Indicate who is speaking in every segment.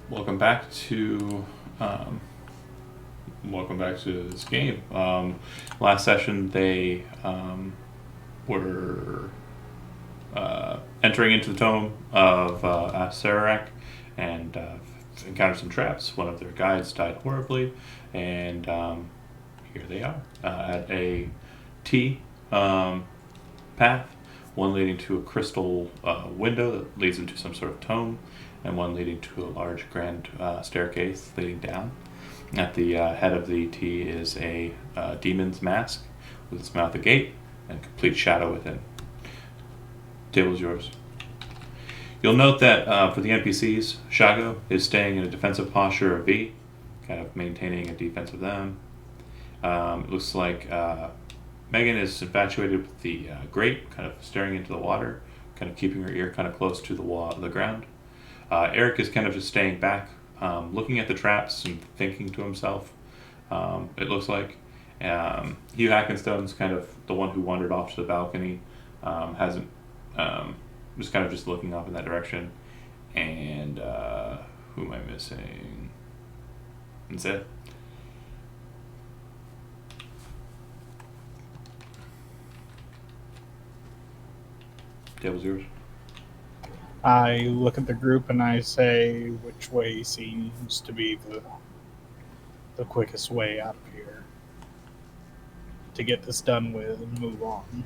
Speaker 1: welcome back to um, welcome back to this game. Last session, they were entering into the tome of Sararak and encountered some traps. One of their guides died horribly, and here they are at a T path, one leading to a crystal window that leads into some sort of tome, and one leading to a large grand staircase leading down. At the head of the T is a demon's mask with its mouth agape and complete shadow within. Table's yours. You'll note that for the NPCs, Shago is staying in a defensive posture of V, kind of maintaining a defense of them. It looks like Megan is infatuated with the grate, kind of staring into the water, kind of keeping her ear kind of close to the ground. Eric is kind of just staying back, looking at the traps and thinking to himself. It looks like Hugh Hackenstone's kind of the one who wandered off to the balcony, hasn't just kind of just looking off in that direction. And who am I missing? That's it. Table's yours.
Speaker 2: I look at the group and I say, which way seems to be the quickest way out of here to get this done with and move on.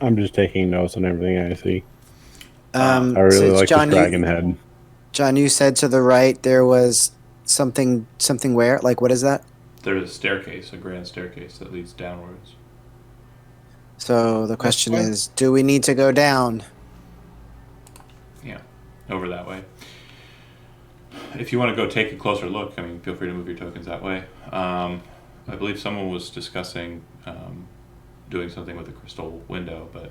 Speaker 3: I'm just taking notes on everything I see. I
Speaker 4: So
Speaker 3: really
Speaker 4: it's
Speaker 3: like
Speaker 4: John,
Speaker 3: the dragon head.
Speaker 4: John, you said to the right there was something where? Like, what is that?
Speaker 1: There's a staircase, a grand staircase that leads downwards.
Speaker 4: So the question
Speaker 2: way?
Speaker 4: is, do we need to go down?
Speaker 1: Yeah, over that way. If you want to go take a closer look, I mean, feel free to move your tokens that way. I believe someone was discussing doing something with a crystal window, but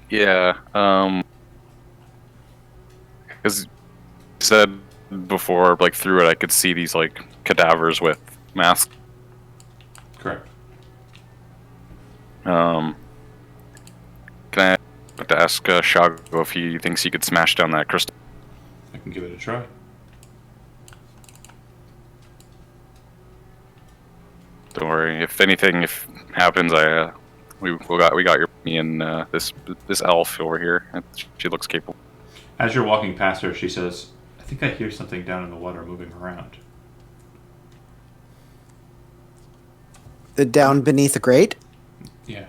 Speaker 5: Yeah, because said before, like through it, I could see these like cadavers with masks.
Speaker 1: correct.
Speaker 5: Can I have to ask Shago if he thinks he could smash down that crystal?
Speaker 1: I can give it a try.
Speaker 5: Don't worry. If anything, if happens, we got me and this elf over here. She looks capable.
Speaker 1: As you're walking past her, she says, "I think I hear something down in the water moving around."
Speaker 4: The down beneath the grate?
Speaker 1: Yeah.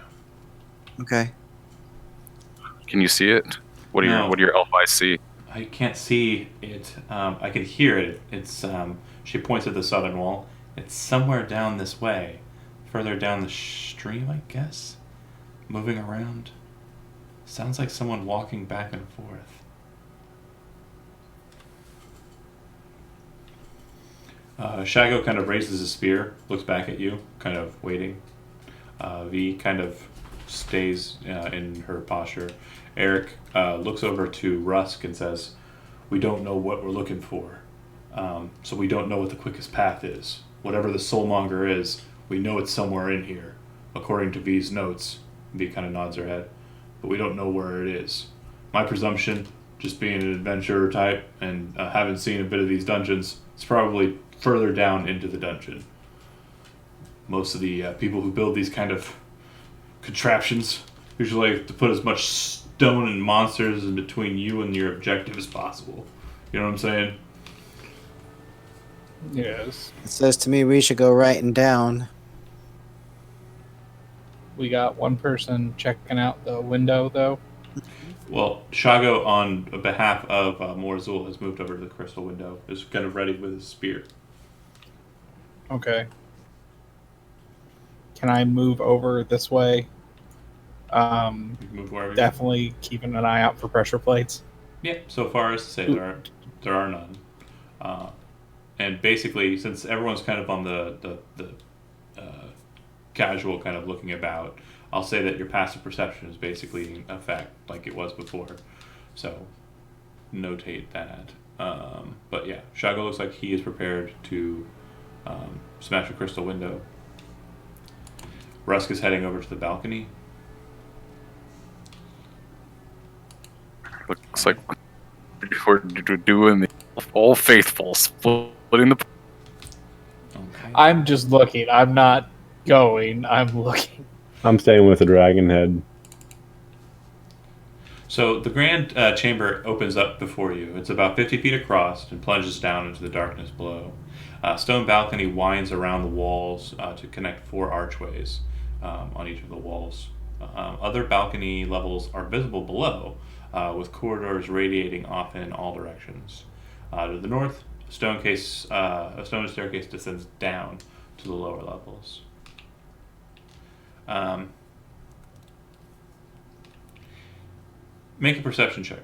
Speaker 4: Okay.
Speaker 5: Can you see it? What do
Speaker 1: No.
Speaker 5: what do your elf eyes see?
Speaker 1: I can't see it. I can hear it. It's. She points at the southern wall. It's somewhere down this way, further down the stream, I guess. Moving around. Sounds like someone walking back and forth. Shago kind of raises his spear, looks back at you, kind of waiting. V kind of stays in her posture. Eric looks over to Rusk and says, "We don't know what we're looking for, so we don't know what the quickest path is. Whatever the soulmonger is, we know it's somewhere in here, according to V's notes." V kind of nods her head, but we don't know where it is. My presumption, just being an adventurer type and having seen a bit of these dungeons, it's probably further down into the dungeon. Most of the people who build these kind of contraptions usually like to put as much stone and monsters in between you and your objective as possible. You know what I'm saying?
Speaker 2: Yes.
Speaker 4: It says to me we should go right and down.
Speaker 2: We got one person checking out the window, though.
Speaker 1: Well, Shago, on behalf of Morzul, has moved over to the crystal window. Is kind of ready with his spear.
Speaker 2: Okay. Can I move over this way?
Speaker 1: You can move wherever.
Speaker 2: Definitely keeping an eye out for pressure plates.
Speaker 1: Yeah. So far as to say there are none. And basically, since everyone's kind of on the casual kind of looking about, I'll say that your passive perception is basically a fact like it was before. So notate that. But yeah, Shago looks like he is prepared to smash a crystal window. Rusk is heading over to the balcony.
Speaker 5: Looks like we're doing the All Faithful, splitting the.
Speaker 1: Okay.
Speaker 2: I'm just looking. I'm not going. I'm looking.
Speaker 3: I'm staying with the dragon head.
Speaker 1: So the grand chamber opens up before you. It's about 50 feet across and plunges down into the darkness below. A stone balcony winds around the walls to connect 4 archways on each of the walls. Other balcony levels are visible below, with corridors radiating off in all directions. To the north, a stone staircase descends down to the lower levels. Make a perception check.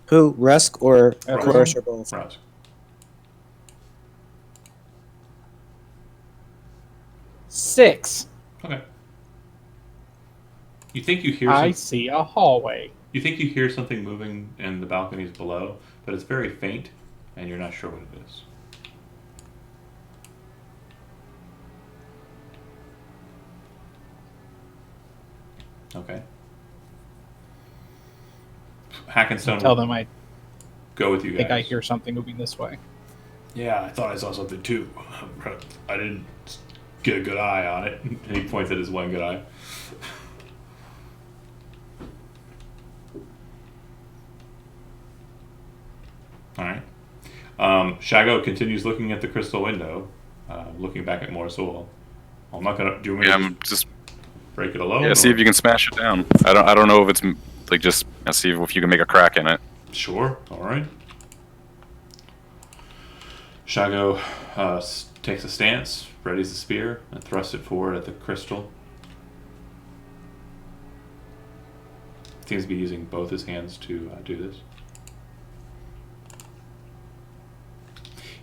Speaker 4: Who, Rusk or
Speaker 2: Rusk.
Speaker 4: Chorus or both?
Speaker 1: Rouse.
Speaker 2: Six.
Speaker 1: Okay. You think you hear
Speaker 2: I see a hallway.
Speaker 1: you think you hear something moving in the balconies below, but it's very faint, and you're not sure what it is. Okay. Hackenstone
Speaker 2: Tell
Speaker 1: will
Speaker 2: them I
Speaker 1: go with you guys.
Speaker 2: think I hear something moving this way.
Speaker 1: Yeah, I thought I saw something too. I didn't get a good eye on it. And he points at his one good eye. Alright. Shago continues looking at the crystal window, looking back at Morsul. I'm not gonna do
Speaker 5: Yeah,
Speaker 1: me
Speaker 5: I'm just
Speaker 1: break it alone.
Speaker 5: yeah. See
Speaker 1: or-
Speaker 5: if you can smash it down. I don't know if it's like just see if you can make a crack in it.
Speaker 1: Sure. All right. Shago takes a stance, readies the spear, and thrusts it forward at the crystal. Seems to be using both his hands to do this.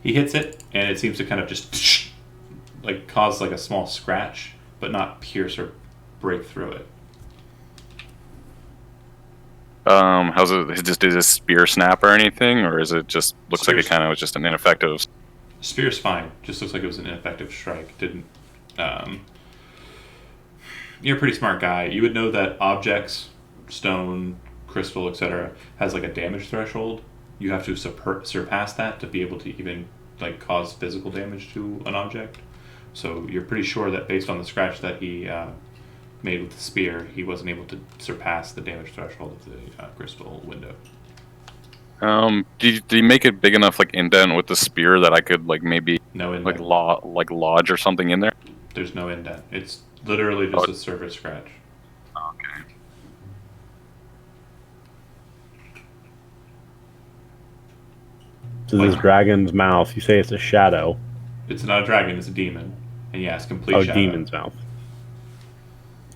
Speaker 1: He hits it, and it seems to kind of just like cause like a small scratch, but not pierce or break through it.
Speaker 5: How's it? Did his spear snap or anything, or is it just looks like it
Speaker 1: Spear's-
Speaker 5: kind of was just an ineffective?
Speaker 1: Spear's fine. Just looks like it was an ineffective strike. Didn't. You're a pretty smart guy. You would know that objects, stone, crystal, etc., has like a damage threshold. You have to surpass that to be able to even like cause physical damage to an object. So you're pretty sure that based on the scratch that he made with the spear, he wasn't able to surpass the damage threshold of the crystal window.
Speaker 5: Did he make it big enough like indent with the spear that I could like maybe
Speaker 1: No indent.
Speaker 5: like lodge or something in there?
Speaker 1: There's no indent. It's literally just a surface scratch.
Speaker 5: Okay.
Speaker 3: So this dragon's mouth, you say it's a shadow.
Speaker 1: It's not a dragon. It's a demon. And yeah, it's complete
Speaker 3: Oh,
Speaker 1: shadow.
Speaker 3: demon's mouth.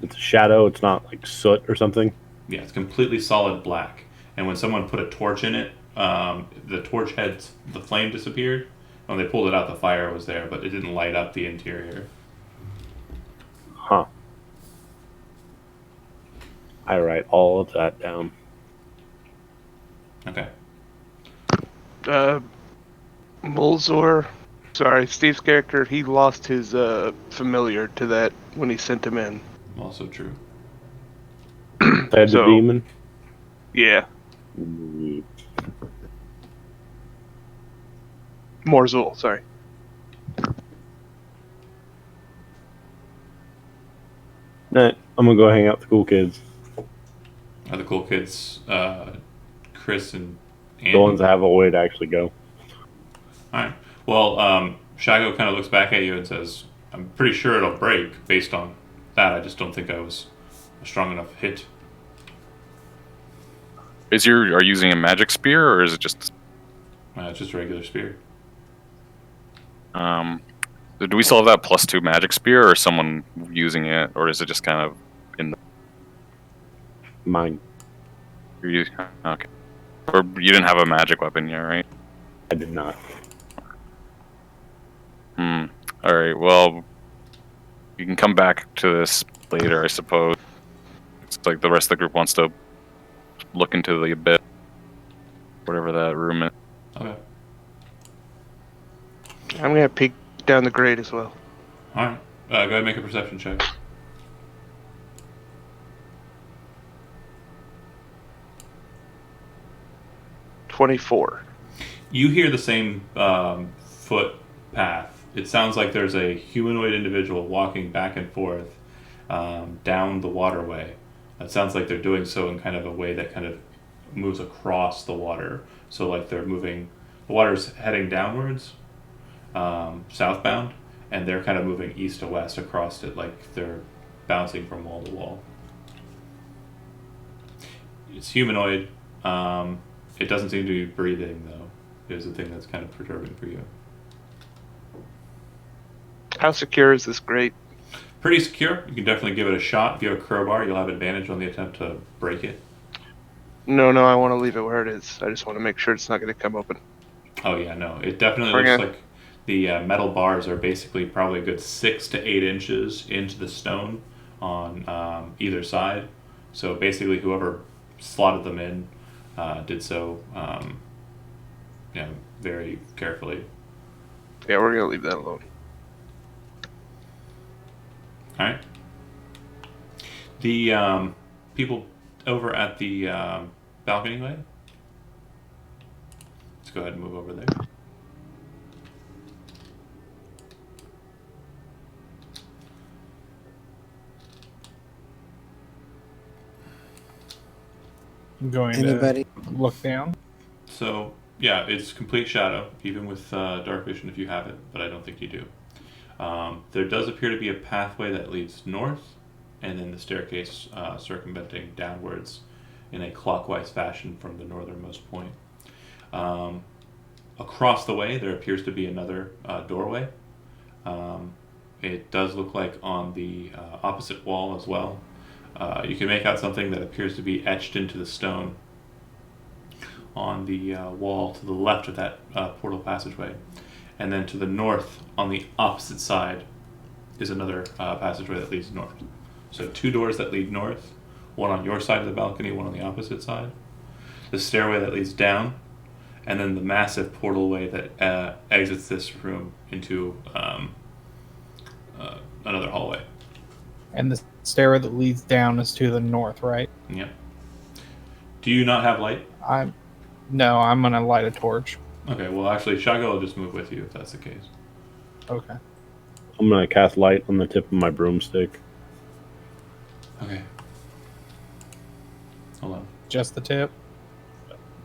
Speaker 3: It's a shadow, it's not like soot or something.
Speaker 1: Yeah, it's completely solid black. And when someone put a torch in it, the torch had the flame disappeared. When they pulled it out, the fire was there, but it didn't light up the interior.
Speaker 3: Huh. I write all of that down.
Speaker 1: Okay.
Speaker 6: Mulzor, sorry, Steve's character, he lost his familiar to that when he sent him in.
Speaker 1: Also true.
Speaker 3: Fed
Speaker 6: So-
Speaker 3: the demon.
Speaker 6: Yeah,
Speaker 3: Mm,
Speaker 6: Morzul, sorry.
Speaker 3: Nah, I'm gonna go hang out with the cool kids.
Speaker 1: Are the cool kids Chris and Andy?
Speaker 3: The ones that have a way to actually go.
Speaker 1: Alright. Well, Shago kind of looks back at you and says, I'm pretty sure it'll break based on that. I just don't think I was a strong enough hit.
Speaker 5: Are you using a magic spear or is it just
Speaker 1: It's just a regular spear.
Speaker 5: do we still have that +2 magic spear or is someone using it or is it just kind of in the
Speaker 3: Mine.
Speaker 5: okay. Or you didn't have a magic weapon yet, right?
Speaker 3: I did not.
Speaker 5: Alright, well you can come back to this later, I suppose. It's like the rest of the group wants to look into the abyss. Whatever that room is.
Speaker 1: Okay.
Speaker 6: I'm gonna peek down the grate as well.
Speaker 1: Alright. Go ahead and make a perception check.
Speaker 6: 24.
Speaker 1: You hear the same footpath. It sounds like there's a humanoid individual walking back and forth down the waterway. It sounds like they're doing so in kind of a way that kind of moves across the water. So like they're moving, the water's heading downwards, southbound, and they're kind of moving east to west across it, like they're bouncing from wall to wall. It's humanoid. It doesn't seem to be breathing though. Is the thing that's kind of perturbing for you.
Speaker 6: How secure is this grate?
Speaker 1: Pretty secure. You can definitely give it a shot. If you have a crowbar, you'll have advantage on the attempt to break it.
Speaker 6: No, I want to leave it where it is. I just want to make sure it's not going to come open.
Speaker 1: Oh yeah, no. It definitely
Speaker 6: Bring
Speaker 1: looks
Speaker 6: it.
Speaker 1: like the metal bars are basically probably a good 6 to 8 inches into the stone on either side. So basically, whoever slotted them in did so, very carefully.
Speaker 6: Yeah, we're going to leave that alone.
Speaker 1: All right. The people over at the balcony way. Let's go ahead and move over there.
Speaker 2: I'm going
Speaker 4: Anybody?
Speaker 2: to look down.
Speaker 1: So yeah, it's complete shadow, even with dark vision if you have it, but I don't think you do. There does appear to be a pathway that leads north, and then the staircase circumventing downwards in a clockwise fashion from the northernmost point. Across the way, there appears to be another doorway. It does look like on the opposite wall as well. You can make out something that appears to be etched into the stone on the wall to the left of that portal passageway. And then to the north, on the opposite side, is another passageway that leads north. So 2 doors that lead north, one on your side of the balcony, one on the opposite side. The stairway that leads down, and then the massive portalway that exits this room into another hallway.
Speaker 2: And the stairway that leads down is to the north, right?
Speaker 1: Yeah. Do you not have light?
Speaker 2: No, I'm going to light a torch.
Speaker 1: Okay, well actually Shago will just move with you if that's the case.
Speaker 2: Okay.
Speaker 3: I'm gonna cast light on the tip of my broomstick.
Speaker 1: Okay. Hold on.
Speaker 2: Just the tip?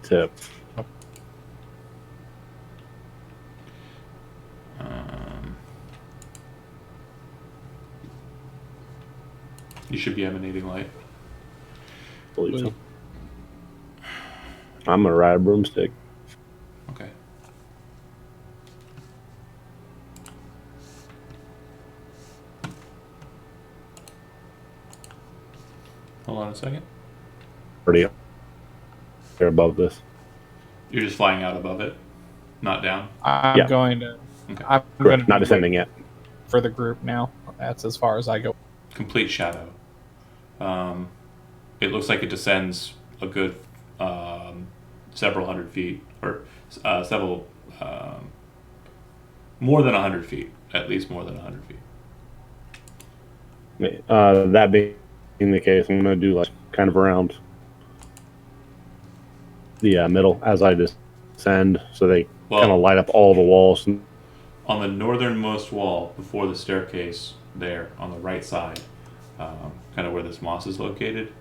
Speaker 3: Tip.
Speaker 1: You should be emanating light.
Speaker 3: Believe so. I'm gonna ride a broomstick.
Speaker 1: Okay. Hold on a second.
Speaker 3: Pretty up there above this.
Speaker 1: You're just flying out above it, not down.
Speaker 2: I'm
Speaker 3: Yeah.
Speaker 2: going to...
Speaker 1: Okay.
Speaker 2: I'm going
Speaker 3: Correct.
Speaker 2: to
Speaker 3: Not descending yet.
Speaker 2: for the group now. That's as far as I go.
Speaker 1: Complete shadow. It looks like it descends a good several hundred feet, or several more than 100 feet, at least more than 100 feet.
Speaker 3: That being the case, I'm gonna do like kind of around the middle as I descend, so they kind of light up all the walls.
Speaker 1: On the northernmost wall, before the staircase, there on the right side, kind of where this moss is located,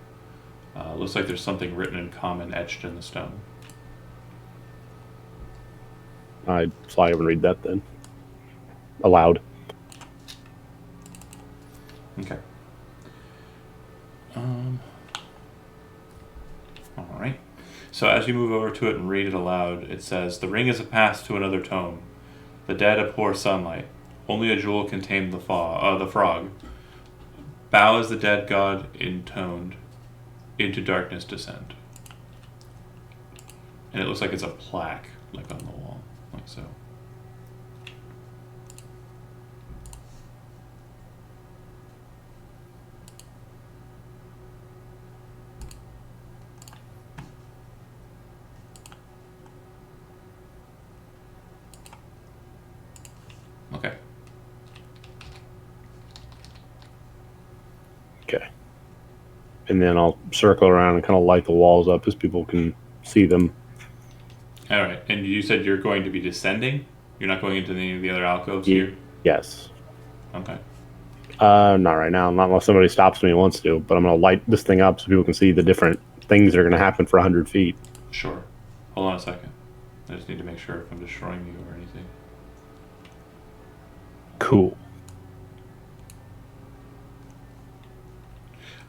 Speaker 1: looks like there's something written in common etched in the stone.
Speaker 3: I'd fly over and read that then, aloud.
Speaker 1: Okay. All right. So as you move over to it and read it aloud, it says, "The ring is a path to another tome. The dead abhor sunlight. Only a jewel can tame the frog. Bow as the dead god intoned. Into darkness descend." And it looks like it's a plaque, like on the wall, like so. Okay.
Speaker 3: Okay. And then I'll circle around and kind of light the walls up as people can see them
Speaker 1: All right, and you said you're going to be descending. You're not going into any of the other alcoves here.
Speaker 3: Yes.
Speaker 1: Okay.
Speaker 3: Not right now. Not unless somebody stops me and wants to. But I'm gonna light this thing up so people can see the different things that are gonna happen for 100 feet.
Speaker 1: Sure. Hold on a second. I just need to make sure if I'm destroying you or anything.
Speaker 3: Cool.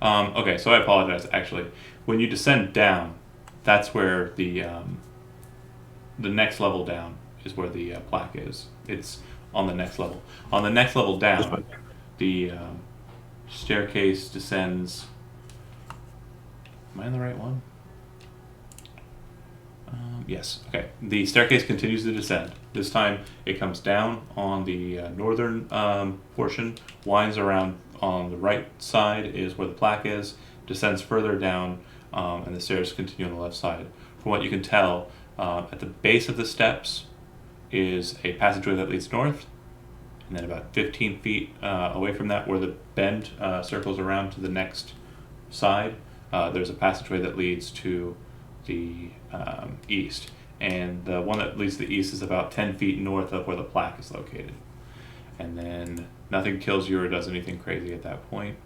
Speaker 1: Okay, so I apologize. Actually, when you descend down, that's where the next level down is where the plaque is. It's on the next level. On the next level
Speaker 3: This
Speaker 1: down,
Speaker 3: one.
Speaker 1: the staircase descends. Am I in the right one? Yes. Okay. The staircase continues to descend. This time it comes down on the northern portion, winds around on the right side is where the plaque is, descends further down, and the stairs continue on the left side. From what you can tell, at the base of the steps is a passageway that leads north, and then about 15 feet away from that, where the bend circles around to the next side, there's a passageway that leads to the east. And the one that leads to the east is about 10 feet north of where the plaque is located. And then nothing kills you or does anything crazy at that point.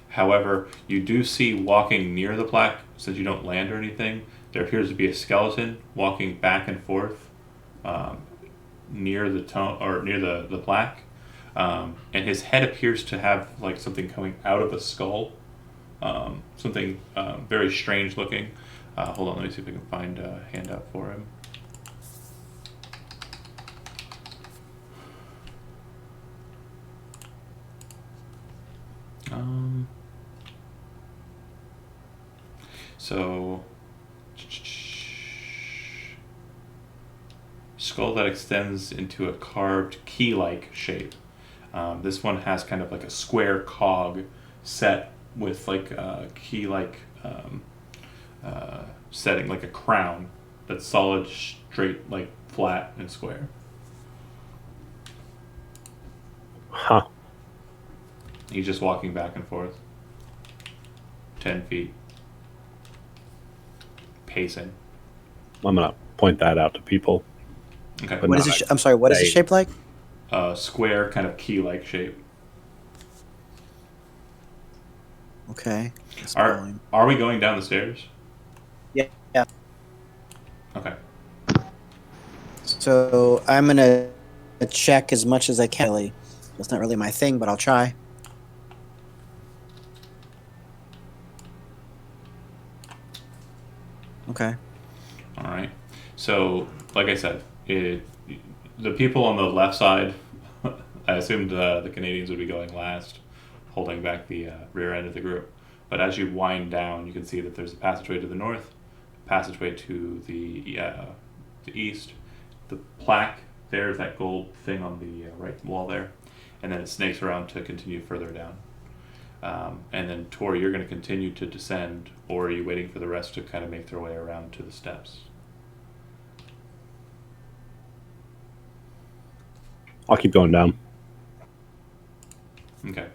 Speaker 1: However, you do see walking near the plaque, since you don't land or anything, there appears to be a skeleton walking back and forth near the near the plaque, and his head appears to have like something coming out of a skull, something very strange looking. Hold on, let me see if I can find a handout for him. So, skull that extends into a carved key-like shape. This one has kind of like a square cog set with like a key-like setting, like a crown that's solid, straight, like flat and square.
Speaker 3: Huh.
Speaker 1: He's just walking back and forth. 10 feet. Pacing.
Speaker 3: I'm gonna point that out to people.
Speaker 1: Okay.
Speaker 3: But
Speaker 4: What is
Speaker 3: not-
Speaker 4: it? I'm sorry. What is it
Speaker 3: Hey.
Speaker 4: shaped like?
Speaker 1: Square, kind of key-like shape.
Speaker 4: Okay. It's
Speaker 1: Are
Speaker 4: fine.
Speaker 1: are we going down the stairs?
Speaker 4: Yeah.
Speaker 1: Okay.
Speaker 4: So I'm gonna check as much as I can. It's not really my thing, but I'll try. Okay.
Speaker 1: All right. So, like I said, the people on the left side, I assumed the Canadians would be going last, holding back the rear end of the group. But as you wind down, you can see that there's a passageway to the north, passageway to the east. The plaque, there's that gold thing on the right wall there, and then it snakes around to continue further down. And then, Tori, you're going to continue to descend, or are you waiting for the rest to kind of make their way around to the steps?
Speaker 3: I'll keep going down.
Speaker 1: Okay.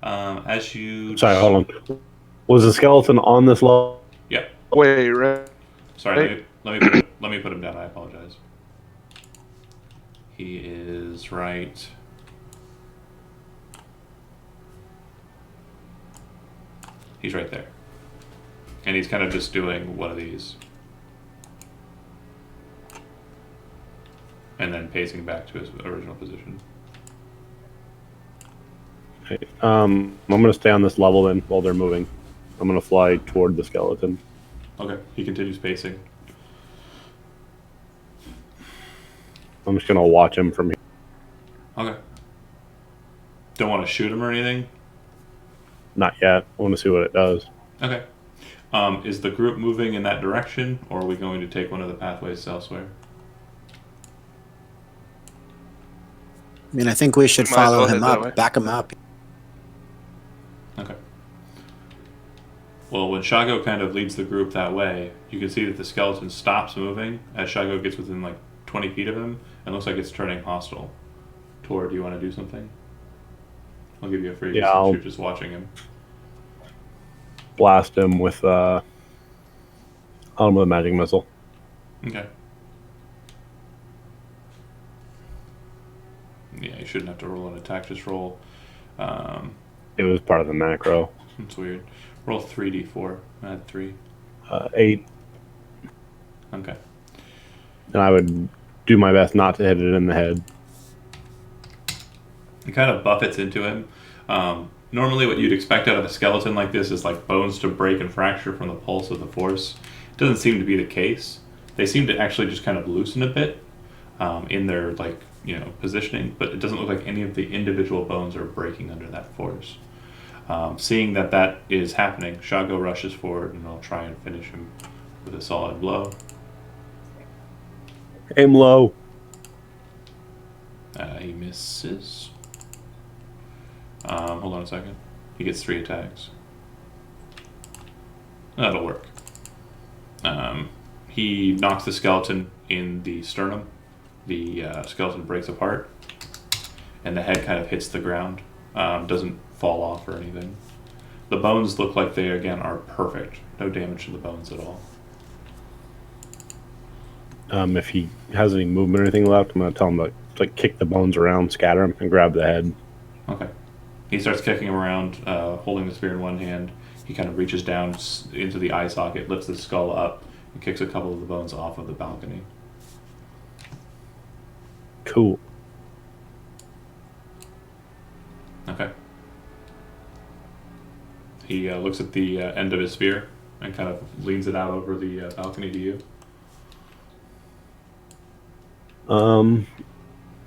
Speaker 1: As you...
Speaker 3: Sorry, hold on. Was the skeleton on this level?
Speaker 1: Yep.
Speaker 6: Wait, right?
Speaker 1: Sorry, let me put him down. I apologize. He is right... He's right there. And he's kind of just doing one of these. And then pacing back to his original position.
Speaker 3: Okay. I'm gonna stay on this level then while they're moving. I'm gonna fly toward the skeleton.
Speaker 1: Okay, he continues pacing.
Speaker 3: I'm just gonna watch him from here.
Speaker 1: Okay. Don't want to shoot him or anything?
Speaker 3: Not yet. I want to see what it does.
Speaker 1: Okay. Is the group moving in that direction, or are we going to take one of the pathways elsewhere?
Speaker 4: I mean, I think we should
Speaker 6: Might as
Speaker 4: follow
Speaker 6: well
Speaker 4: him
Speaker 6: head that way.
Speaker 4: up, back him up.
Speaker 1: Okay. Well, when Shago kind of leads the group that way, you can see that the skeleton stops moving as Shago gets within like 20 feet of him, and looks like it's turning hostile. Tor, do you want to do something? I'll give you a free
Speaker 3: Yeah,
Speaker 1: since
Speaker 3: I'll-
Speaker 1: you're just watching him.
Speaker 3: Blast him with a magic missile.
Speaker 1: Okay. Yeah, you shouldn't have to roll an attack. Just roll.
Speaker 3: It was part of the macro.
Speaker 1: It's weird. Roll 3d4. Add 3.
Speaker 3: 8,
Speaker 1: Okay.
Speaker 3: and I would do my best not to hit it in the head.
Speaker 1: You kind of buffets into him. Normally, what you'd expect out of a skeleton like this is like bones to break and fracture from the pulse of the force. It doesn't seem to be the case. They seem to actually just kind of loosen a bit in their positioning, but it doesn't look like any of the individual bones are breaking under that force. Seeing that is happening, Shago rushes forward and I'll try and finish him with a solid blow.
Speaker 3: Aim low.
Speaker 1: He misses. Hold on a second. He gets 3 attacks. That'll work. He knocks the skeleton in the sternum. The skeleton breaks apart, and the head kind of hits the ground. Doesn't fall off or anything. The bones look like they, again, are perfect. No damage to the bones at all.
Speaker 3: If he has any movement or anything left, I'm going to tell him to like kick the bones around, scatter them, and grab the head.
Speaker 1: Okay. He starts kicking him around, holding the spear in one hand. He kind of reaches down into the eye socket, lifts the skull up, and kicks a couple of the bones off of the balcony.
Speaker 3: Cool.
Speaker 1: Okay. He looks at the end of his spear and kind of leans it out over the balcony to you.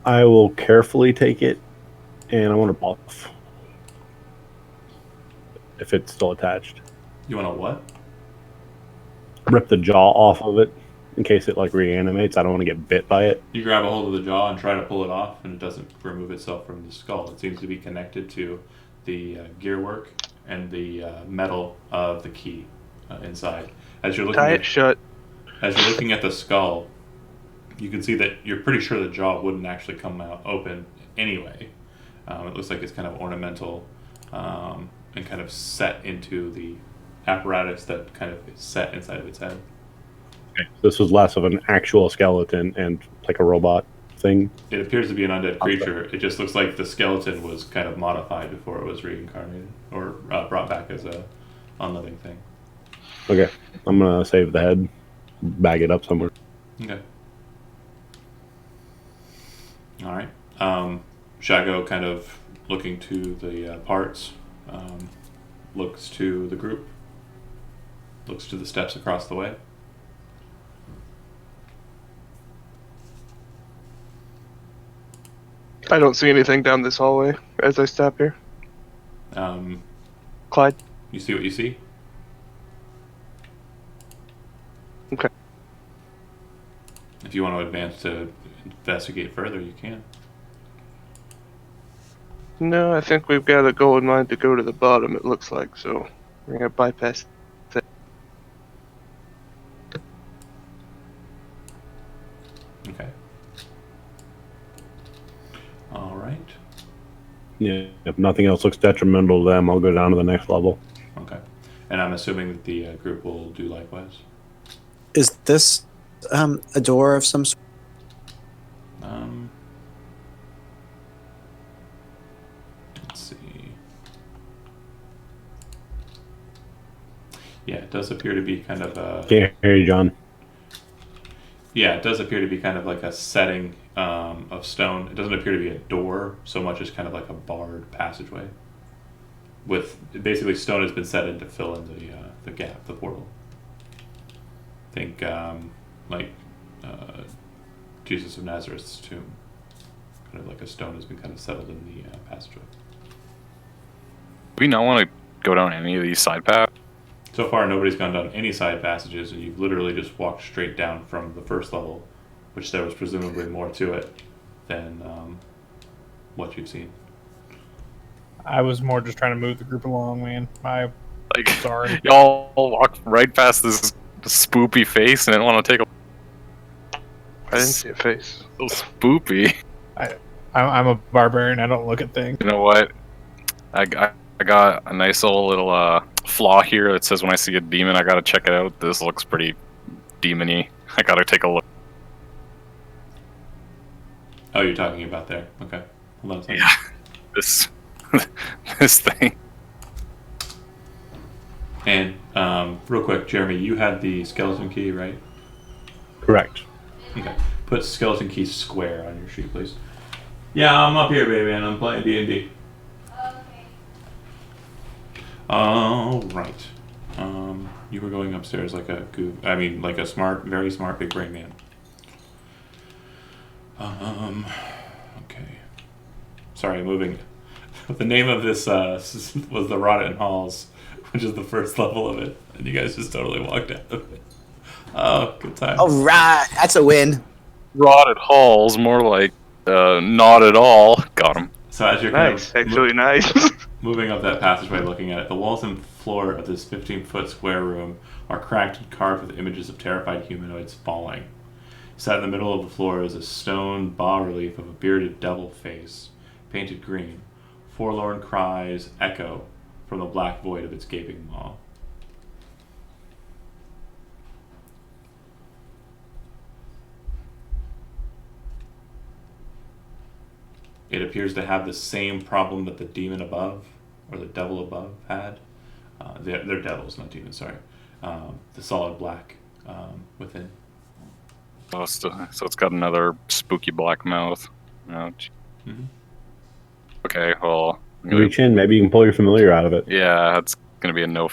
Speaker 3: I will carefully take it, and I want to buff. If it's still attached.
Speaker 1: You want to what?
Speaker 3: Rip the jaw off of it in case it like reanimates. I don't want to get bit by it.
Speaker 1: You grab a hold of the jaw and try to pull it off, and it doesn't remove itself from the skull. It seems to be connected to the gearwork and the metal of the key inside. As you're looking
Speaker 6: Tie it shut.
Speaker 1: As you're looking at the skull, you can see that you're pretty sure the jaw wouldn't actually come out open anyway. It looks like it's kind of ornamental and kind of set into the apparatus that kind of is set inside of its head.
Speaker 3: This was less of an actual skeleton and like a robot thing.
Speaker 1: It appears to be an undead creature. It just looks like the skeleton was kind of modified before it was reincarnated or brought back as a unliving thing.
Speaker 3: Okay, I'm gonna save the head, bag it up somewhere.
Speaker 1: Okay. All right. Shago kind of looking to the parts, looks to the group, looks to the steps across the way.
Speaker 6: I don't see anything down this hallway as I stop here. Clyde?
Speaker 1: You see what you see?
Speaker 6: Okay.
Speaker 1: If you want to advance to investigate further, you can.
Speaker 6: No, I think we've got a goal in mind to go to the bottom, it looks like, so we're going to bypass that.
Speaker 1: Okay. All right.
Speaker 3: Yeah, if nothing else looks detrimental to them, I'll go down to the next level.
Speaker 1: Okay. And I'm assuming that the group will do likewise.
Speaker 4: Is this a door of some sort?
Speaker 1: Let's see. Yeah, it does appear to be kind of a...
Speaker 3: Can't hear you, John.
Speaker 1: Yeah, it does appear to be kind of like a setting of stone. It doesn't appear to be a door so much as kind of like a barred passageway. With basically stone has been set in to fill in the gap, the portal. Think Jesus of Nazareth's tomb. Kind of like a stone has been kind of settled in the passageway.
Speaker 5: Do we not want to go down any of these side paths?
Speaker 1: So far, nobody's gone down any side passages, and you've literally just walked straight down from the first level, which there was presumably more to it than what you've seen.
Speaker 2: I was more just trying to move the group along, man. I'm
Speaker 5: Like,
Speaker 2: sorry.
Speaker 5: y'all walked right past this spoopy face and didn't want to take
Speaker 6: I didn't see a face.
Speaker 5: a little spoopy.
Speaker 2: I'm a barbarian. I don't look at things.
Speaker 5: You know what? I got a nice little flaw here that says when I see a demon, I gotta check it out. This looks pretty demon-y. I gotta take a look.
Speaker 1: Oh, you're talking about there. Okay. Hold on a second.
Speaker 5: Yeah. This this thing.
Speaker 1: And real quick, Jeremy, you had the skeleton key, right?
Speaker 3: Correct.
Speaker 1: Okay. Put skeleton key square on your sheet, please. Yeah, I'm up here, baby, and I'm playing D&D. All right. You were going upstairs like a like a smart, very smart big brain man. Okay. Sorry, moving. The name of this was the Rotten Halls, which is the first level of it, and you guys just totally walked out of it. Oh, good time.
Speaker 4: All right, that's a win.
Speaker 5: Rotted halls, more like not at all. Got him.
Speaker 1: So as you're kind
Speaker 6: Nice,
Speaker 1: of
Speaker 6: actually nice.
Speaker 1: moving up that passageway, looking at it, the walls and floor of this 15-foot square room are cracked and carved with images of terrified humanoids falling. Set in the middle of the floor is a stone bas-relief of a bearded devil face, painted green. Forlorn cries echo from the black void of its gaping maw. It appears to have the same problem that the demon above, or the devil above, had. They're devils, not demons, sorry. The solid black within.
Speaker 5: Oh, so it's got another spooky black mouth. Ouch.
Speaker 1: Mhm.
Speaker 5: Okay, well, I'm gonna-
Speaker 3: Reach in, maybe you can pull your familiar out of it.
Speaker 5: yeah, that's gonna be a no.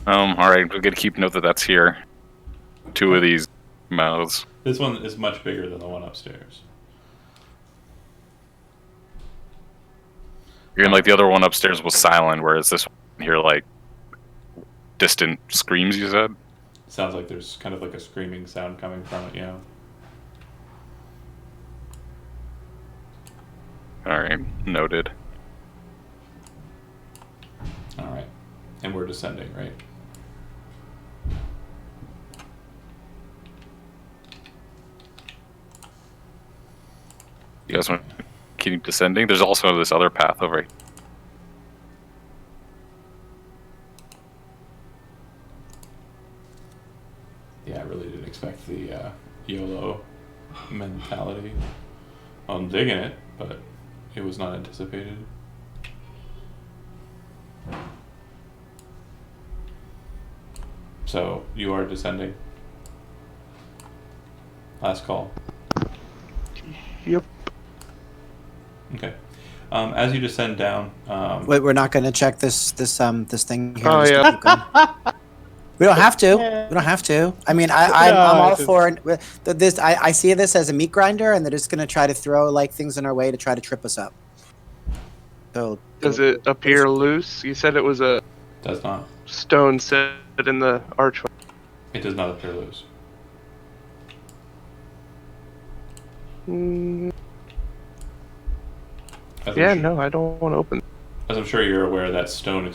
Speaker 5: All right, we're gonna keep note that that's here. Two of these mouths.
Speaker 1: This one is much bigger than the one upstairs.
Speaker 5: You're like the other one upstairs was silent, whereas this one here, like, distant screams. You said.
Speaker 1: Sounds like there's kind of like a screaming sound coming from it, yeah.
Speaker 5: All right, noted.
Speaker 1: Alright. And we're descending, right?
Speaker 5: You guys want to keep descending? There's also this other path over here.
Speaker 1: Yeah, I really didn't expect the YOLO mentality. I'm digging it, but it was not anticipated. So, you are descending. Last call.
Speaker 6: Yep.
Speaker 1: Okay. As you descend down,
Speaker 4: Wait, we're not going to check this thing here.
Speaker 6: Oh,
Speaker 4: We're just
Speaker 6: yeah.
Speaker 4: gonna keep going. We don't have to. We don't have to. I mean, I'm all for this. I see this as a meat grinder, and they're just going to try to throw like things in our way to try to trip us up. So
Speaker 6: Does it appear loose? You said it was a
Speaker 1: does not.
Speaker 6: stone set in the archway.
Speaker 1: It does not appear loose.
Speaker 6: Mm,
Speaker 1: As
Speaker 6: yeah,
Speaker 1: I'm
Speaker 6: no, I don't want to open.
Speaker 1: As I'm sure you're aware, that stone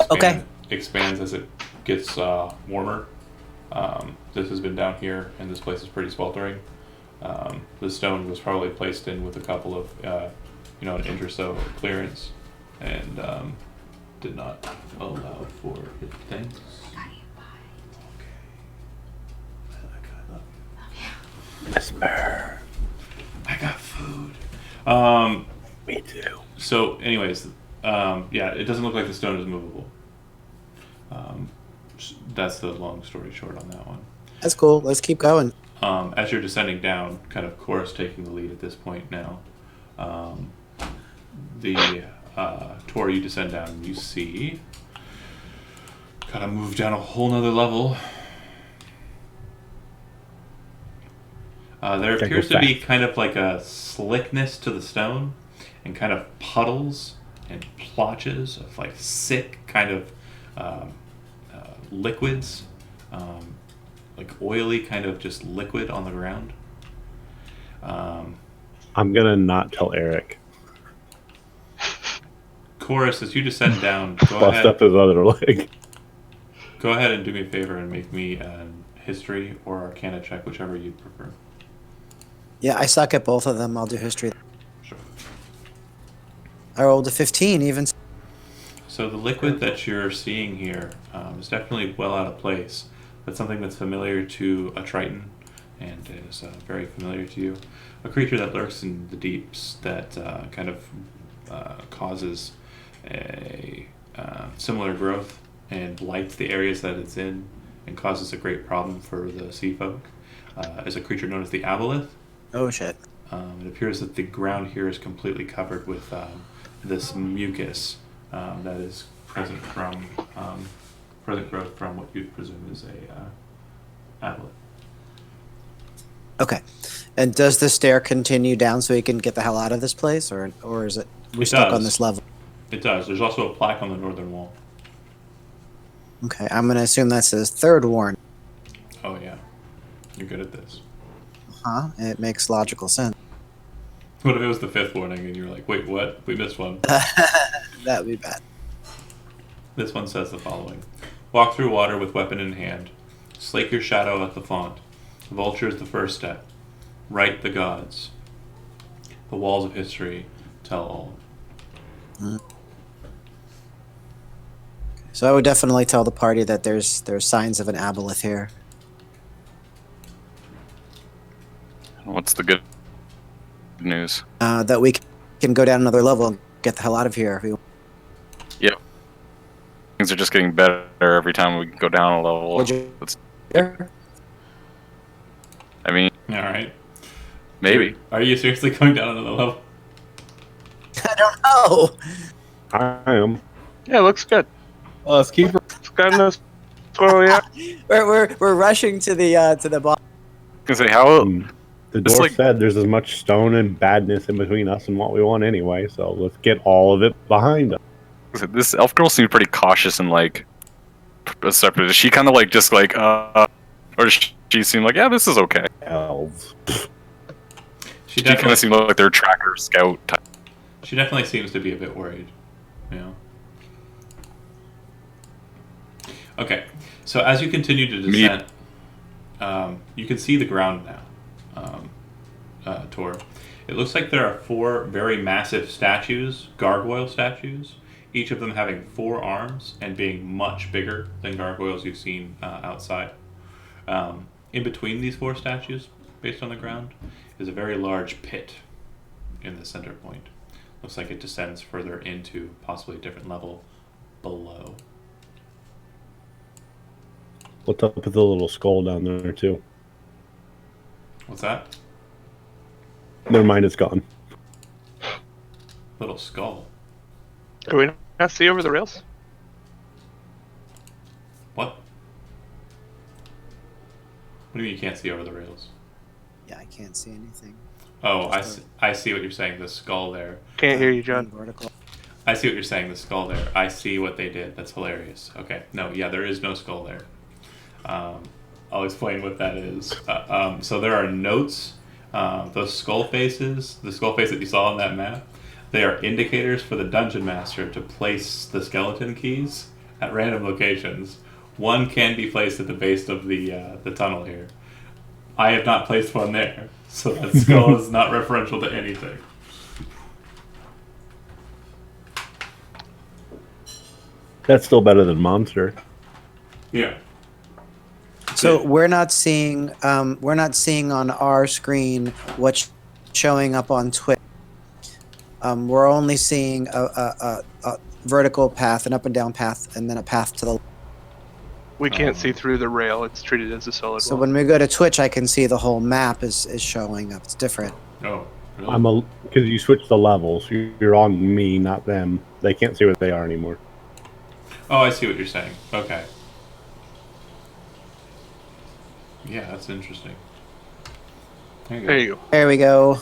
Speaker 1: expands as it gets warmer. This has been down here, and this place is pretty sweltering. The stone was probably placed in with a couple of, an inch or so of clearance, and did not allow for it. Thanks.
Speaker 3: Whisper.
Speaker 1: I got food.
Speaker 3: Me too.
Speaker 1: So, anyways, yeah, it doesn't look like the stone is movable. That's the long story short on that one.
Speaker 4: that's cool. Let's keep going.
Speaker 1: As you're descending down, kind of Chorus taking the lead at this point now, the tour you descend down, you see, kind of move down a whole nother level. There
Speaker 3: Check
Speaker 1: appears
Speaker 3: your
Speaker 1: to be
Speaker 3: facts.
Speaker 1: kind of like a slickness to the stone, and kind of puddles and plotches of like sick kind of liquids, like oily kind of just liquid on the ground.
Speaker 3: I'm gonna not tell Eric.
Speaker 1: Chorus, as you descend down,
Speaker 3: Bust up his other leg.
Speaker 1: go ahead and do me a favor and make me a history or arcana check, whichever you prefer.
Speaker 4: Yeah, I suck at both of them. I'll do history.
Speaker 1: Sure.
Speaker 4: I rolled a 15 even.
Speaker 1: So the liquid that you're seeing here is definitely well out of place. That's something that's familiar to a Triton. and is very familiar to you. A creature that lurks in the deeps that kind of causes a similar growth and blights the areas that it's in and causes a great problem for the sea folk. Is a creature known as the Aboleth.
Speaker 4: Oh shit.
Speaker 1: It appears that the ground here is completely covered with this mucus that is present from present growth from what you'd presume is a aboleth.
Speaker 4: Okay. And does the stair continue down so we can get the hell out of this place, or is it we're
Speaker 1: It
Speaker 4: stuck
Speaker 1: does.
Speaker 4: on this level?
Speaker 1: It does. There's also a plaque on the northern wall.
Speaker 4: Okay, I'm gonna assume that's his third warning.
Speaker 1: Oh yeah, you're good at this.
Speaker 4: Huh? It makes logical sense.
Speaker 1: What if it was the fifth warning and you're like, wait, what? We missed one.
Speaker 4: That'd be bad.
Speaker 1: This one says the following: walk through water with weapon in hand. Slake your shadow at the font. The vulture is the first step. Write the gods. The walls of history tell all.
Speaker 4: So I would definitely tell the party that there's signs of an aboleth here.
Speaker 5: What's the good news?
Speaker 4: That we can go down another level and get the hell out of here. If we...
Speaker 5: Yep. Things are just getting better every time we go down a level.
Speaker 4: Would you-
Speaker 5: That's- I mean,
Speaker 1: All right.
Speaker 5: maybe.
Speaker 1: Are you seriously going down another level?
Speaker 4: I don't know.
Speaker 3: I am.
Speaker 6: Yeah, looks good.
Speaker 2: Let's keep.
Speaker 6: It's got no squirrel yet.
Speaker 4: We're rushing to the boss.
Speaker 5: I can say how
Speaker 3: The
Speaker 5: It's
Speaker 3: dwarf
Speaker 5: like-
Speaker 3: said there's as much stone and badness in between us and what we want anyway, so let's get all of it behind us.
Speaker 5: this elf girl seemed pretty cautious and like separate. Is she kind of like just like or does she seem like, yeah, this is okay?
Speaker 3: Elves.
Speaker 1: She
Speaker 5: She kind
Speaker 1: definitely,
Speaker 5: of seemed like their tracker scout type.
Speaker 1: she definitely seems to be a bit worried. You know. Okay, so as you continue to descend, you can see the ground now, Tor. It looks like there are 4 very massive statues, gargoyle statues, each of them having 4 arms and being much bigger than gargoyles you've seen outside. In between these 4 statues, based on the ground, is a very large pit in the center point. Looks like it descends further into possibly a different level below.
Speaker 3: What's up with the little skull down there too?
Speaker 1: What's that?
Speaker 3: Never mind, it's gone.
Speaker 1: Little skull.
Speaker 6: Can we not see over the rails?
Speaker 1: What? What do you mean you can't see over the rails?
Speaker 4: Yeah, I can't see anything.
Speaker 1: Oh, I see what you're saying. The skull there.
Speaker 6: Can't hear you, John.
Speaker 4: Vertical.
Speaker 1: I see what you're saying. The skull there. I see what they did. That's hilarious. Okay. No, yeah, there is no skull there. I'll explain what that is. So there are notes. Those skull faces, the skull face that you saw on that map, they are indicators for the dungeon master to place the skeleton keys at random locations. One can be placed at the base of the tunnel here. I have not placed one there, so that skull is not referential to anything.
Speaker 3: That's still better than monster.
Speaker 1: Yeah.
Speaker 4: So we're not seeing on our screen what's showing up on Twitch. We're only seeing a vertical path, an up and down path, and then a path to the.
Speaker 6: We can't see through the rail. It's treated as a solid
Speaker 4: So
Speaker 6: wall.
Speaker 4: when we go to Twitch, I can see the whole map is showing up. It's different.
Speaker 1: Oh, really?
Speaker 3: Because you switch the levels. You're on me, not them. They can't see what they are anymore.
Speaker 1: Oh, I see what you're saying. Okay. Yeah, that's interesting. There you go.
Speaker 6: There you go.
Speaker 4: There we go.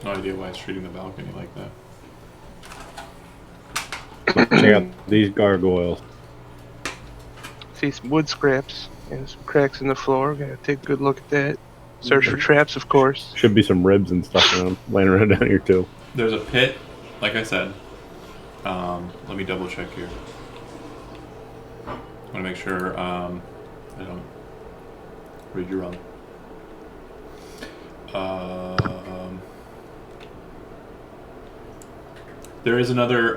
Speaker 1: No idea why it's treating the balcony like that.
Speaker 3: Check out these gargoyles.
Speaker 6: See some wood scraps and some cracks in the floor. Gotta take a good look at that. Search for traps, of course.
Speaker 3: Should be some ribs and stuff around, laying around down here too.
Speaker 1: There's a pit, like I said. Let me double check here. I want to make sure I don't read you wrong. There is another.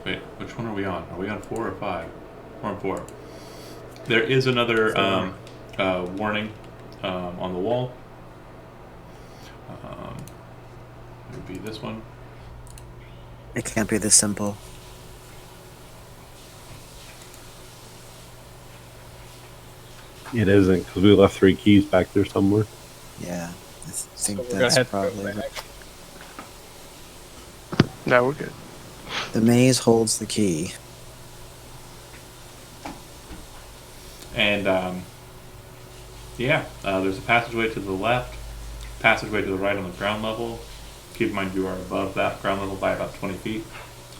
Speaker 1: Wait, which one are we on? Are we on 4 or 5? We're on 4. There is another warning on the wall. It would be this one.
Speaker 4: It can't be this simple.
Speaker 3: It isn't, because we left 3 keys back there somewhere.
Speaker 4: Yeah, I think
Speaker 2: So we're gonna
Speaker 4: that's
Speaker 2: head
Speaker 4: probably
Speaker 2: back.
Speaker 6: No, we're good.
Speaker 4: the maze holds the key.
Speaker 1: And there's a passageway to the left, passageway to the right on the ground level. Keep in mind you are above that ground level by about 20 feet,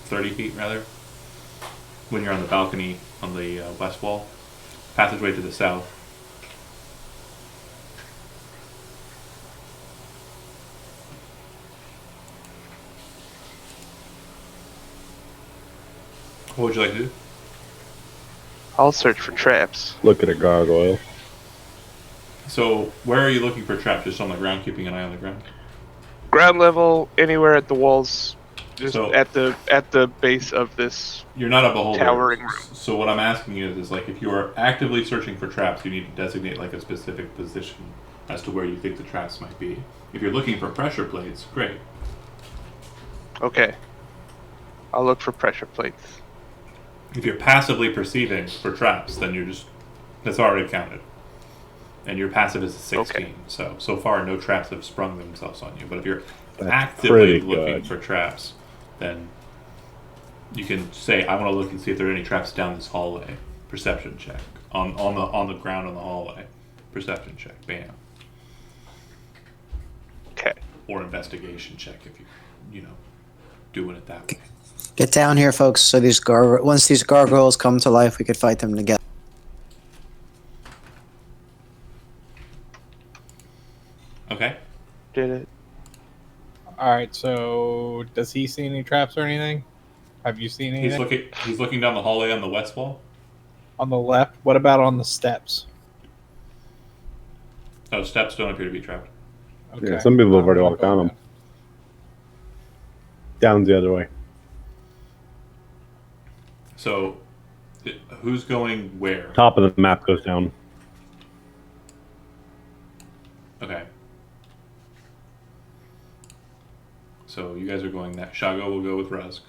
Speaker 1: 30 feet rather. When you're on the balcony on the west wall, passageway to the south. What would you like to do?
Speaker 6: I'll search for traps.
Speaker 3: Look at a gargoyle.
Speaker 1: So, where are you looking for traps? Just on the ground, keeping an eye on the ground?
Speaker 6: Ground level, anywhere at the walls, just
Speaker 1: So-
Speaker 6: at the base of this.
Speaker 1: You're not a beholder.
Speaker 6: Towering room.
Speaker 1: So what I'm asking you is like, if you are actively searching for traps, you need to designate like a specific position as to where you think the traps might be. If you're looking for pressure plates, great.
Speaker 6: Okay. I'll look for pressure plates.
Speaker 1: If you're passively perceiving for traps, then that's already counted. And your passive is a 16.
Speaker 6: Okay.
Speaker 1: So far no traps have sprung themselves on you. But if you're
Speaker 3: That's
Speaker 1: actively
Speaker 3: pretty
Speaker 1: looking
Speaker 3: good.
Speaker 1: for traps, then you can say, I want to look and see if there are any traps down this hallway. Perception check. On the ground on the hallway. Perception check. Bam.
Speaker 6: Okay.
Speaker 1: Or investigation check if you doing it that way.
Speaker 4: Get down here, folks. So once these gargoyles come to life, we could fight them together.
Speaker 1: Okay.
Speaker 6: Did it.
Speaker 2: All right. So, does he see any traps or anything? Have you seen anything?
Speaker 1: He's looking down the hallway on the west wall.
Speaker 2: On the left. What about on the steps?
Speaker 1: Oh, steps don't appear to be trapped.
Speaker 2: Okay.
Speaker 3: Yeah, some people have already
Speaker 2: I'm
Speaker 3: walked down
Speaker 2: gonna
Speaker 3: them. Down the other way.
Speaker 1: So, who's going where?
Speaker 3: Top of the map goes down.
Speaker 1: Okay. So you guys are going that. Shago will go with Rusk.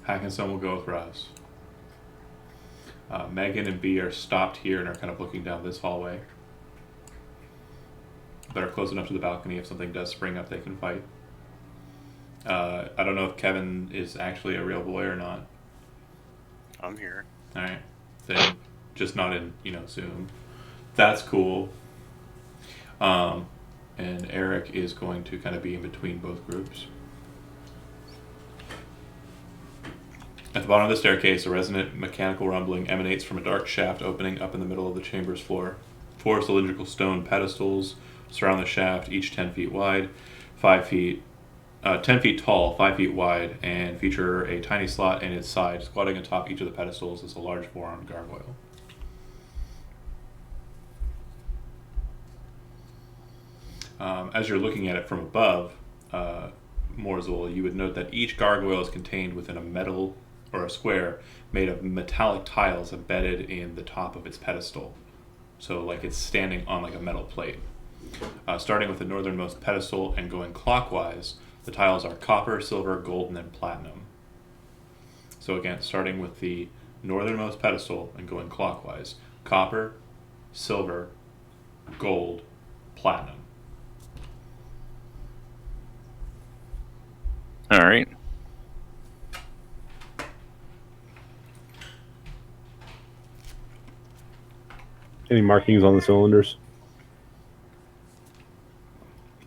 Speaker 1: Hackinson will go with Russ. Megan and B are stopped here and are kind of looking down this hallway. But are close enough to the balcony if something does spring up, they can fight. I don't know if Kevin is actually a real boy or not.
Speaker 7: I'm here.
Speaker 1: Alright. Then just not in, Zoom. That's cool. And Eric is going to kind of be in between both groups. At the bottom of the staircase, a resonant mechanical rumbling emanates from a dark shaft opening up in the middle of the chamber's floor. 4 cylindrical stone pedestals surround the shaft, each 10 feet wide, 10 feet tall, 5 feet wide, and feature a tiny slot in its side. Squatting atop each of the pedestals is a large 4-armed gargoyle. As you're looking at it from above, Morzul, you would note that each gargoyle is contained within a metal or a square made of metallic tiles embedded in the top of its pedestal. So like it's standing on like a metal plate. Starting with the northernmost pedestal and going clockwise, the tiles are copper, silver, golden, and platinum. So again, starting with the northernmost pedestal and going clockwise, copper, silver, gold, platinum.
Speaker 5: All right.
Speaker 3: Any markings on the cylinders?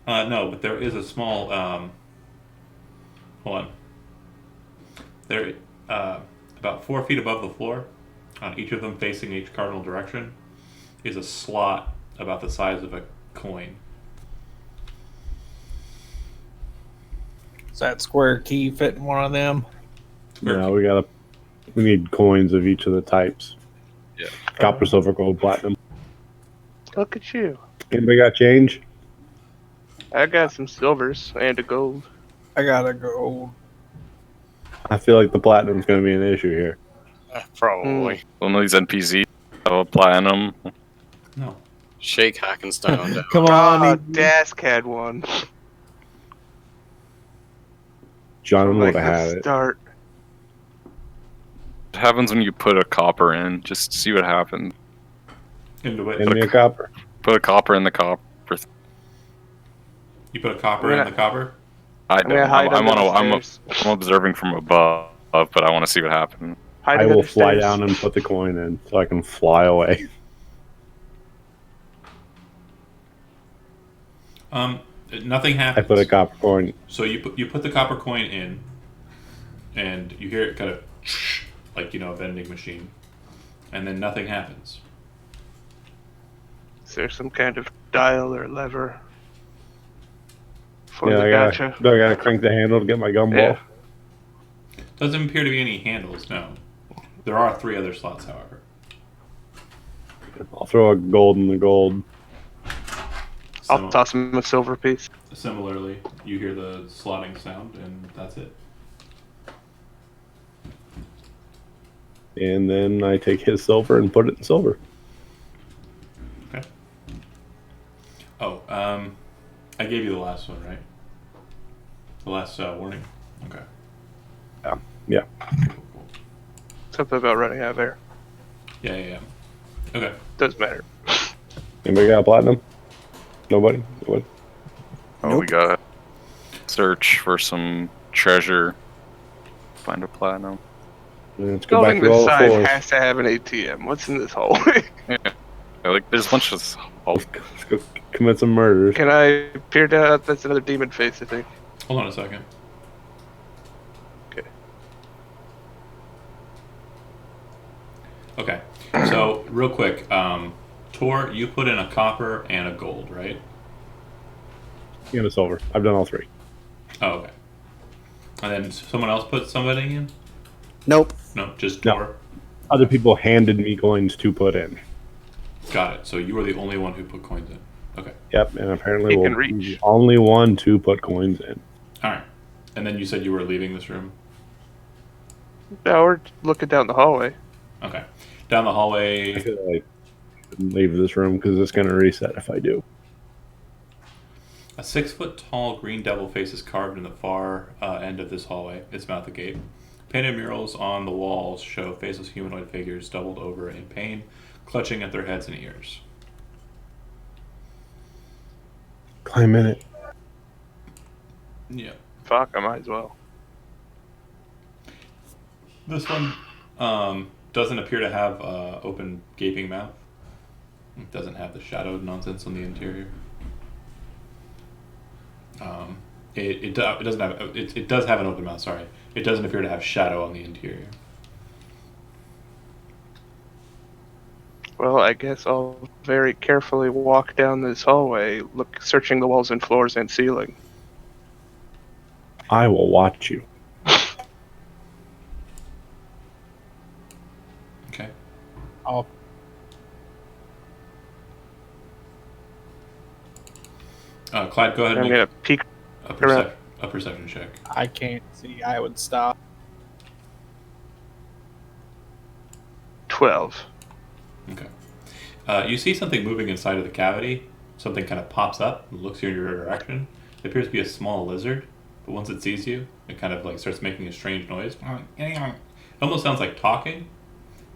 Speaker 1: No, but there is a small. Hold on. There, about 4 feet above the floor, on each of them facing each cardinal direction, is a slot about the size of a coin.
Speaker 2: Does that square key fit in one of them?
Speaker 3: No, we need coins of each of the types.
Speaker 5: Yeah.
Speaker 3: Copper, silver, gold, platinum.
Speaker 6: Look at you.
Speaker 3: Anybody got change?
Speaker 6: I got some silvers and a gold.
Speaker 2: I gotta go.
Speaker 3: I feel like the platinum's going to be an issue here.
Speaker 7: Probably.
Speaker 5: One of these NPCs have a platinum.
Speaker 1: No.
Speaker 7: Shake Hackenstone down.
Speaker 2: Come on,
Speaker 6: Oh,
Speaker 2: Ethan.
Speaker 6: Dask had one.
Speaker 3: John
Speaker 6: From,
Speaker 3: would
Speaker 6: like,
Speaker 3: have had
Speaker 6: the
Speaker 3: it.
Speaker 6: start.
Speaker 5: What happens when you put a copper in? Just see what happens.
Speaker 1: Into it.
Speaker 3: Give me a copper.
Speaker 5: Put a copper in the copper.
Speaker 1: You put a copper
Speaker 6: I'm
Speaker 1: in
Speaker 6: gonna-
Speaker 1: the copper?
Speaker 5: I
Speaker 6: I'm gonna
Speaker 5: don't.
Speaker 6: hide under the
Speaker 5: I'm
Speaker 6: stairs.
Speaker 5: observing from above, but I want to see what happens.
Speaker 3: I
Speaker 6: Hiding
Speaker 3: will
Speaker 6: under
Speaker 3: fly
Speaker 6: stairs.
Speaker 3: down and put the coin in so I can fly away.
Speaker 1: Nothing
Speaker 3: I
Speaker 1: happens.
Speaker 3: put a copper coin.
Speaker 1: So you put the copper coin in, and you hear it kind of like a vending machine, and then nothing happens.
Speaker 6: Is there some kind of dial or lever for
Speaker 3: Yeah,
Speaker 6: the
Speaker 3: I
Speaker 6: gotcha?
Speaker 3: gotta crank the handle to get my gumball.
Speaker 6: Yeah.
Speaker 1: Doesn't appear to be any handles. No, there are 3 other slots, however.
Speaker 3: I'll throw a gold in the gold.
Speaker 6: I'll toss him a silver piece.
Speaker 1: Similarly, you hear the slotting sound, and that's it.
Speaker 3: And then I take his silver and put it in silver.
Speaker 1: Okay. Oh, I gave you the last one, right? The last warning. Okay.
Speaker 3: Yeah.
Speaker 1: Cool.
Speaker 6: Something about running out of air.
Speaker 1: Yeah. Okay.
Speaker 6: Doesn't matter.
Speaker 3: Anybody got a platinum? Nobody? Nobody?
Speaker 5: Oh, we gotta search for some treasure. Find a platinum.
Speaker 3: Let's go back
Speaker 6: Building
Speaker 3: to all
Speaker 6: this
Speaker 3: the
Speaker 6: size
Speaker 3: floors.
Speaker 6: has to have an ATM. What's in this hallway?
Speaker 5: Like, there's a bunch of. Oh,
Speaker 3: Let's go commit some murders.
Speaker 6: Can I peer down? That's another demon face, I think.
Speaker 1: Hold on a second.
Speaker 6: Okay.
Speaker 1: Okay. So real quick, Tor, you put in a copper and a gold, right?
Speaker 3: And a silver. I've done all 3.
Speaker 1: Oh, okay. And then someone else put somebody in?
Speaker 4: Nope.
Speaker 1: No, just
Speaker 3: No.
Speaker 1: Tor.
Speaker 3: Other people handed me coins to put in.
Speaker 1: Got it. So you were the only one who put coins in. Okay.
Speaker 3: Yep, and apparently
Speaker 6: He
Speaker 3: we'll
Speaker 6: can
Speaker 3: be
Speaker 6: reach.
Speaker 3: the only one to put coins in.
Speaker 1: All right. And then you said you were leaving this room.
Speaker 6: No, we're looking down the hallway.
Speaker 1: Okay. Down the
Speaker 3: I
Speaker 1: hallway.
Speaker 3: feel like I shouldn't leave this room because it's going to reset if I do.
Speaker 1: A 6-foot-tall green devil face is carved in the far end of this hallway. Its mouth agape. Painted murals on the walls show faceless humanoid figures doubled over in pain, clutching at their heads and ears.
Speaker 3: Climb in it.
Speaker 1: Yeah.
Speaker 6: Fuck, I might as well.
Speaker 1: This one doesn't appear to have open gaping mouth. It doesn't have the shadowed nonsense on the interior. It doesn't have it does have an open mouth. Sorry, it doesn't appear to have shadow on the interior.
Speaker 6: Well, I guess I'll very carefully walk down this hallway, searching the walls and floors and ceiling.
Speaker 3: I will watch you.
Speaker 1: Okay.
Speaker 2: I'll
Speaker 1: Clyde, go ahead and
Speaker 6: I'm
Speaker 1: make
Speaker 6: gonna peek.
Speaker 1: a perception check.
Speaker 2: I can't see. I would stop.
Speaker 6: 12.
Speaker 1: Okay. You see something moving inside of the cavity. Something kind of pops up and looks in your direction. It appears to be a small lizard, but once it sees you, it kind of like starts making a strange noise. It almost sounds like talking,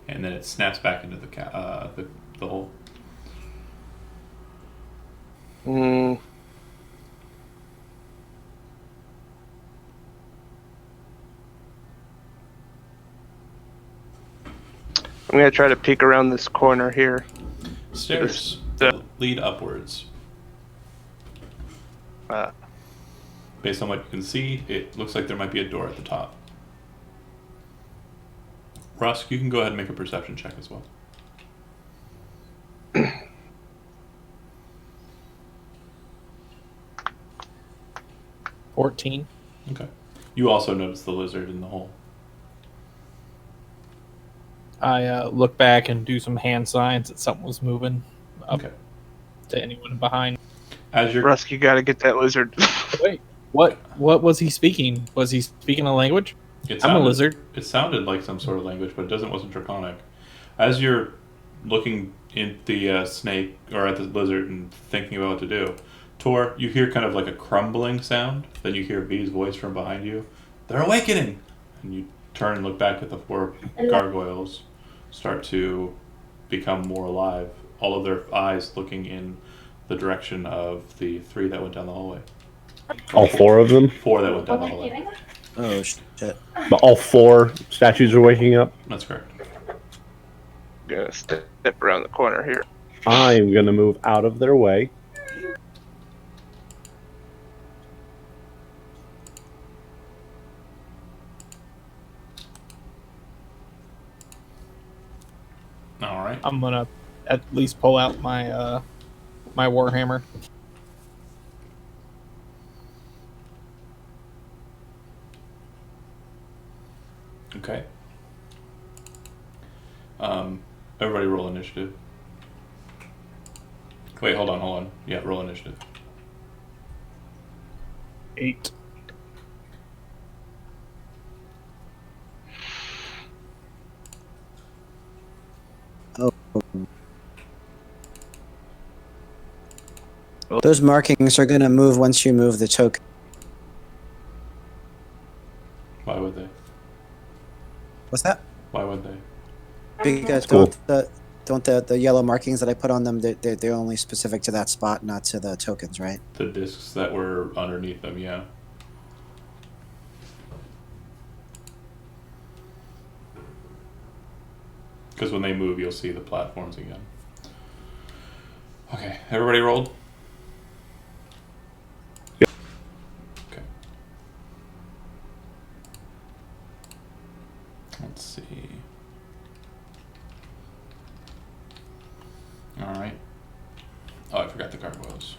Speaker 1: and then it snaps back into the hole.
Speaker 6: Mm. I'm gonna try to peek around this corner here.
Speaker 1: Stairs
Speaker 6: The-
Speaker 1: lead upwards.
Speaker 6: Uh,
Speaker 1: Based on what you can see, it looks like there might be a door at the top. Rusk, you can go ahead and make a perception check as well.
Speaker 2: 14.
Speaker 1: Okay. You also notice the lizard in the hole.
Speaker 2: I look back and do some hand signs that something was moving up
Speaker 1: Okay.
Speaker 2: to anyone behind.
Speaker 1: As you're
Speaker 6: Rusk, you gotta get that lizard.
Speaker 2: Wait, what was he speaking? Was he speaking a language?
Speaker 1: It
Speaker 2: I'm a
Speaker 1: sounded-
Speaker 2: lizard.
Speaker 1: It sounded like some sort of language, but it wasn't draconic. As you're looking in the snake or at the lizard and thinking about what to do, Tor, you hear kind of like a crumbling sound. Then you hear V's voice from behind you. They're awakening, and you turn and look back at the 4 gargoyles start to become more alive. All of their eyes looking in the direction of the 3 that went down the hallway.
Speaker 3: All 4 of them,
Speaker 1: 4 that went down the hallway.
Speaker 4: Oh shit.
Speaker 3: but all 4 statues are waking up.
Speaker 1: That's correct.
Speaker 6: Gonna step around the corner here.
Speaker 3: I'm gonna move out of their way.
Speaker 1: All right.
Speaker 2: I'm gonna at least pull out my my warhammer.
Speaker 1: Okay. Everybody roll initiative. Wait, hold on. Yeah, roll initiative.
Speaker 2: 8.
Speaker 4: Those markings are gonna move once you move the token.
Speaker 1: Why would they?
Speaker 4: What's that?
Speaker 1: Why would they?
Speaker 4: Because
Speaker 3: Cool.
Speaker 4: don't the yellow markings that I put on them, they're only specific to that spot, not to the tokens, right?
Speaker 1: The discs that were underneath them, yeah. Because when they move, you'll see the platforms again. Okay, everybody rolled?
Speaker 3: Yep.
Speaker 1: Okay. Let's see. Alright. Oh, I forgot the gargoyles.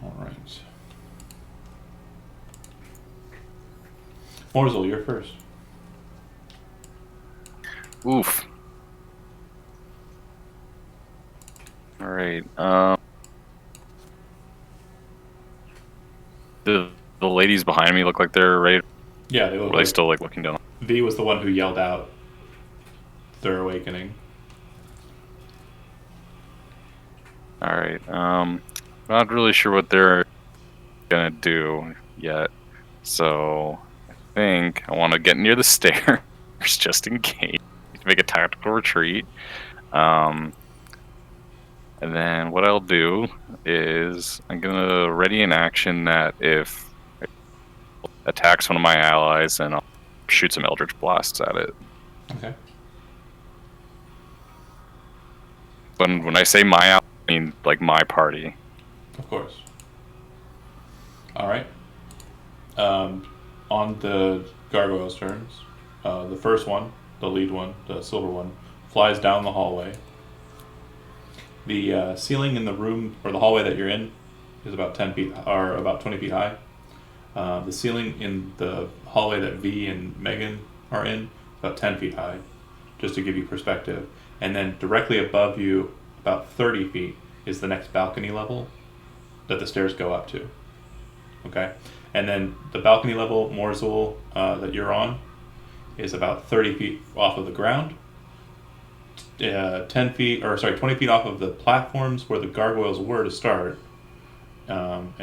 Speaker 1: Alright. Morzel, you're first.
Speaker 5: Oof. All right. The ladies behind me look like they're ready.
Speaker 1: Yeah, they look
Speaker 5: Or are they
Speaker 1: like
Speaker 5: still like looking down?
Speaker 1: V was the one who yelled out their awakening.
Speaker 5: All right. Not really sure what they're gonna do yet. So I think I want to get near the stairs just in case to make a tactical retreat. And then what I'll do is I'm gonna ready an action that if it attacks one of my allies, and I'll shoot some Eldritch Blasts at it.
Speaker 1: Okay.
Speaker 5: When I say my ally, I mean like my party.
Speaker 1: Of course. Alright. On the gargoyles' turns, the first one, the lead one, the silver one, flies down the hallway. The ceiling in the room, or the hallway that you're in, is about 10 feet, or about 20 feet high. The ceiling in the hallway that V and Megan are in, about 10 feet high, just to give you perspective. And then directly above you, about 30 feet, is the next balcony level that the stairs go up to. Okay? And then the balcony level, Morzul, that you're on, is about 30 feet off of the ground. 20 feet off of the platforms where the gargoyles were to start. Does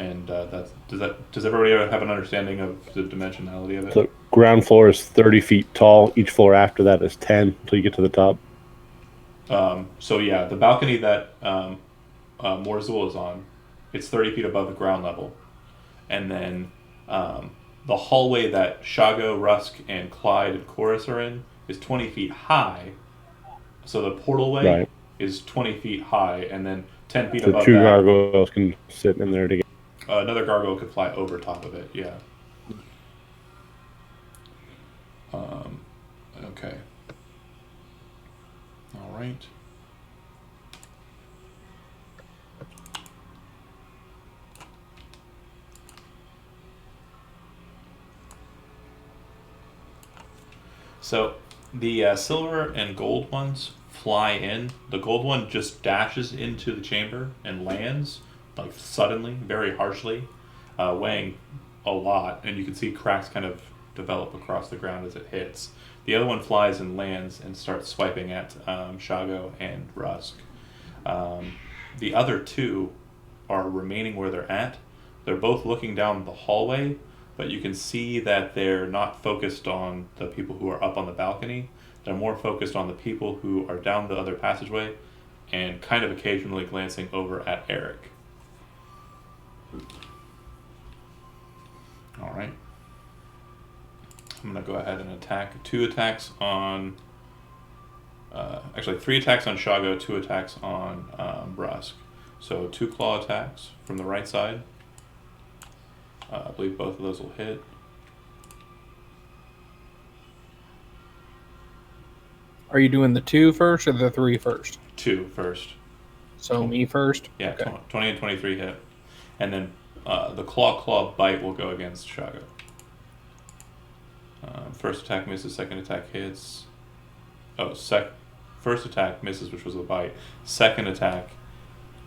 Speaker 1: everybody have an understanding of the dimensionality of it?
Speaker 3: The ground floor is 30 feet tall. Each floor after that is 10 until you get to the top.
Speaker 1: So yeah, the balcony that Morzul is on, it's 30 feet above the ground level. And then the hallway that Shago, Rusk, and Clyde and Chorus are in is 20 feet high. So the portalway
Speaker 3: Right.
Speaker 1: is 20 feet high, and then 10 feet
Speaker 3: The
Speaker 1: above
Speaker 3: 2
Speaker 1: that,
Speaker 3: gargoyles can sit in there together.
Speaker 1: another gargoyle could fly over top of it. Yeah. Okay. All right. So The silver and gold ones fly in. The gold one just dashes into the chamber and lands, like suddenly, very harshly, weighing a lot, and you can see cracks kind of develop across the ground as it hits. The other one flies and lands and starts swiping at Shago and Rusk. The other two are remaining where they're at. They're both looking down the hallway, but you can see that they're not focused on the people who are up on the balcony. They're more focused on the people who are down the other passageway and kind of occasionally glancing over at Eric. All right. I'm going to go ahead and attack. 2 attacks on... actually, 3 attacks on Shago, 2 attacks on Brusk. So 2 claw attacks from the right side. I believe both of those will hit.
Speaker 2: Are you doing the 2 first or the 3 first?
Speaker 1: 2 first.
Speaker 2: So me first?
Speaker 1: Yeah,
Speaker 2: Okay.
Speaker 1: 20 and 23 hit. And then the claw bite will go against Shago. First attack misses, second attack hits. First attack misses, which was the bite. Second attack,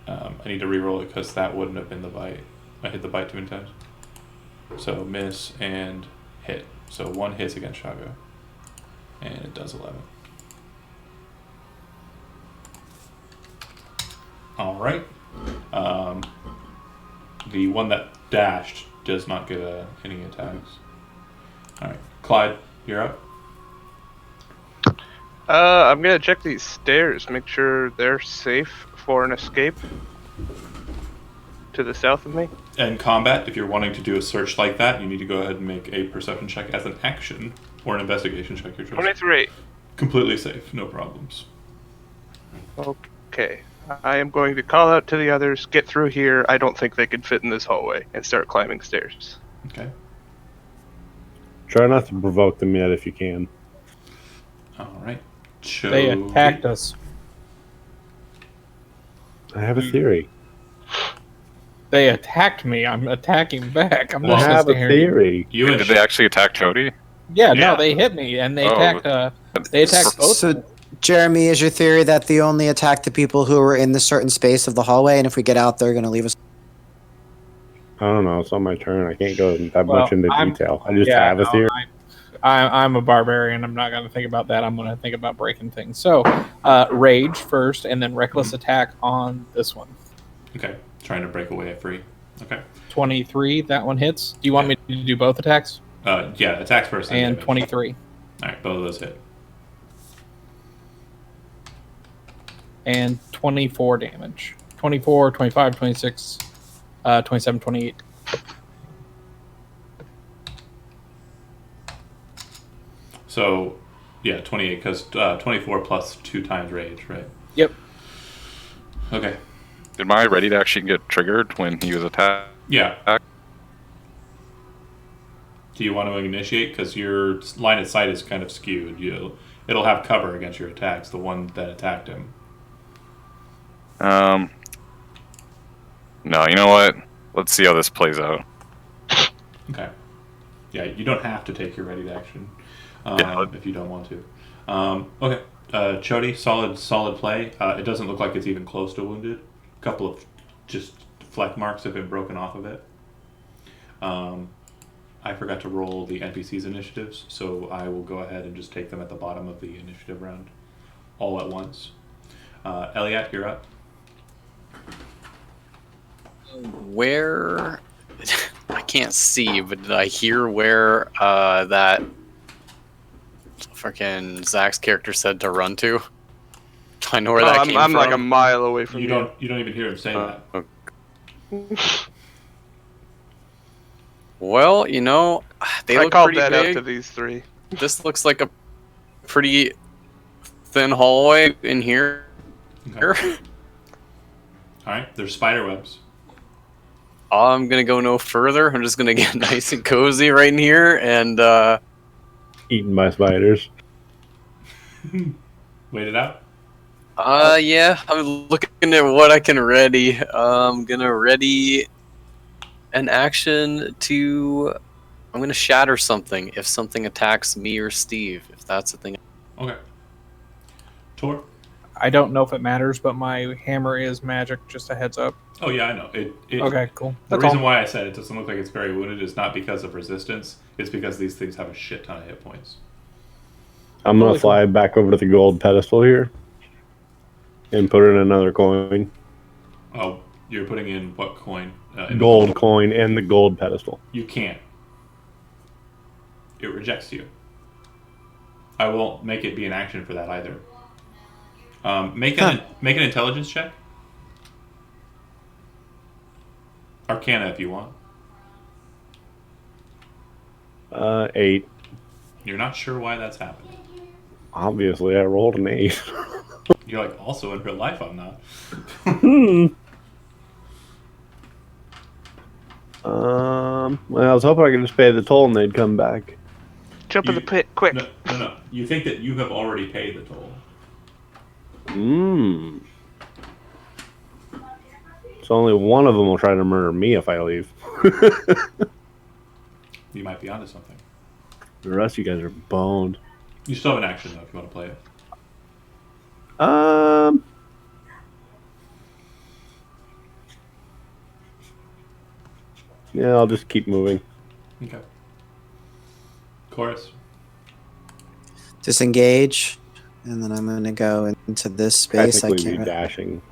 Speaker 1: I need to re-roll it because that wouldn't have been the bite. I hit the bite 2 times. So miss and hit. So 1 hits against Shago. And it does 11. Alright. The one that dashed does not get any attacks. Alright. Clyde, you're up.
Speaker 6: I'm gonna check these stairs, make sure they're safe for an escape to the south of me.
Speaker 1: In combat, if you're wanting to do a search like that, you need to go ahead and make a perception check as an action or an investigation check. Your choice.
Speaker 6: 23.
Speaker 1: Completely safe, no problems.
Speaker 6: Okay. I am going to call out to the others, get through here. I don't think they could fit in this hallway, and start climbing stairs.
Speaker 1: Okay.
Speaker 3: Try not to provoke them yet if you can.
Speaker 1: Alright.
Speaker 2: They attacked us.
Speaker 3: I have a theory.
Speaker 2: They attacked me. I'm attacking back. I'm
Speaker 3: I
Speaker 2: not
Speaker 3: have a
Speaker 2: supposed to hear you.
Speaker 3: theory.
Speaker 1: You and
Speaker 5: Did they actually attack Jody?
Speaker 2: Yeah,
Speaker 1: Yeah.
Speaker 2: no, they hit me and they
Speaker 5: Oh.
Speaker 2: attacked. They attacked both.
Speaker 4: So, Jeremy, is your theory that they only attack the people who are in the certain space of the hallway, and if we get out, they're going to leave us?
Speaker 3: I don't know. It's on my turn. I can't go that
Speaker 2: Well,
Speaker 3: much into
Speaker 2: I'm-
Speaker 3: detail. I just
Speaker 2: Yeah,
Speaker 3: have a
Speaker 2: no,
Speaker 3: theory.
Speaker 2: I'm a barbarian. I'm not going to think about that. I'm going to think about breaking things. So, rage first, and then reckless attack on this one.
Speaker 1: Okay. Trying to break away free. Okay.
Speaker 2: 23. That one hits. Do you want me to do both attacks?
Speaker 1: Yeah, attacks first. then
Speaker 2: And
Speaker 1: damage.
Speaker 2: 23.
Speaker 1: Alright, both of those hit.
Speaker 2: And 24 damage. 24, 25, 26, 27, 28.
Speaker 1: So, yeah, 28, because 24 plus 2 times rage, right?
Speaker 2: Yep.
Speaker 1: Okay.
Speaker 5: Did my ready to actually get triggered when he was attacked?
Speaker 1: Yeah. Do you want to initiate? Because your line of sight is kind of skewed. It'll have cover against your attacks, the one that attacked him.
Speaker 5: No, you know what? Let's see how this plays out.
Speaker 1: Okay. Yeah, you don't have to take your ready to action
Speaker 5: Yeah.
Speaker 1: if you don't want to. Okay. Chody, solid play. It doesn't look like it's even close to wounded. A couple of just fleck marks have been broken off of it. I forgot to roll the NPC's initiatives, so I will go ahead and just take them at the bottom of the initiative round, all at once. Elliot, you're up.
Speaker 7: Where I can't see, but did I hear where that freaking Zach's character said to run to? Do I know where that came
Speaker 6: I'm
Speaker 7: from?
Speaker 6: like a mile away from
Speaker 1: You don't even hear him say that.
Speaker 7: Well, you know, they
Speaker 6: I
Speaker 7: look
Speaker 6: called
Speaker 7: pretty
Speaker 6: that
Speaker 7: big.
Speaker 6: out to these 3.
Speaker 7: This looks like a pretty thin hallway in here.
Speaker 1: Okay. All right, there's spider webs.
Speaker 7: I'm gonna go no further. I'm just gonna get nice and cozy right in here, and
Speaker 3: Eaten by spiders.
Speaker 1: Wait it out.
Speaker 7: yeah, I'm looking at what I can ready. I'm gonna ready an action to. I'm gonna shatter something if something attacks me or Steve. If that's the thing.
Speaker 1: Okay. Tor?
Speaker 2: I don't know if it matters, but my hammer is magic. Just a heads up.
Speaker 1: Oh, yeah, I know.
Speaker 2: Okay, cool.
Speaker 1: The
Speaker 2: That's
Speaker 1: reason
Speaker 2: all.
Speaker 1: why I said it doesn't look like it's very wounded is not because of resistance. It's because these things have a shit ton of hit points.
Speaker 3: I'm gonna
Speaker 2: Really
Speaker 3: fly back over to the gold pedestal here and put in another coin.
Speaker 1: Oh, you're putting in what coin? In the
Speaker 3: Gold coin and the gold pedestal.
Speaker 1: You can't. It rejects you. I won't make it be an action for that either. Make an intelligence check. Arcana if you want.
Speaker 3: 8.
Speaker 1: You're not sure why that's happening.
Speaker 3: Obviously, I rolled an 8.
Speaker 1: You're like, also in real life I'm not.
Speaker 3: Well, I was hoping I could just pay the toll and they'd come back.
Speaker 6: Jump in the pit, quick.
Speaker 1: No. You think that you have already paid the toll.
Speaker 3: So only one of them will try to murder me if I leave.
Speaker 1: You might be onto something.
Speaker 3: The rest of you guys are boned.
Speaker 1: You still have an action though if you want to play it.
Speaker 3: Yeah, I'll just keep moving.
Speaker 1: Okay. Chorus.
Speaker 4: Disengage, and then I'm gonna go into this space. I
Speaker 3: Technically be
Speaker 4: can't.
Speaker 3: dashing.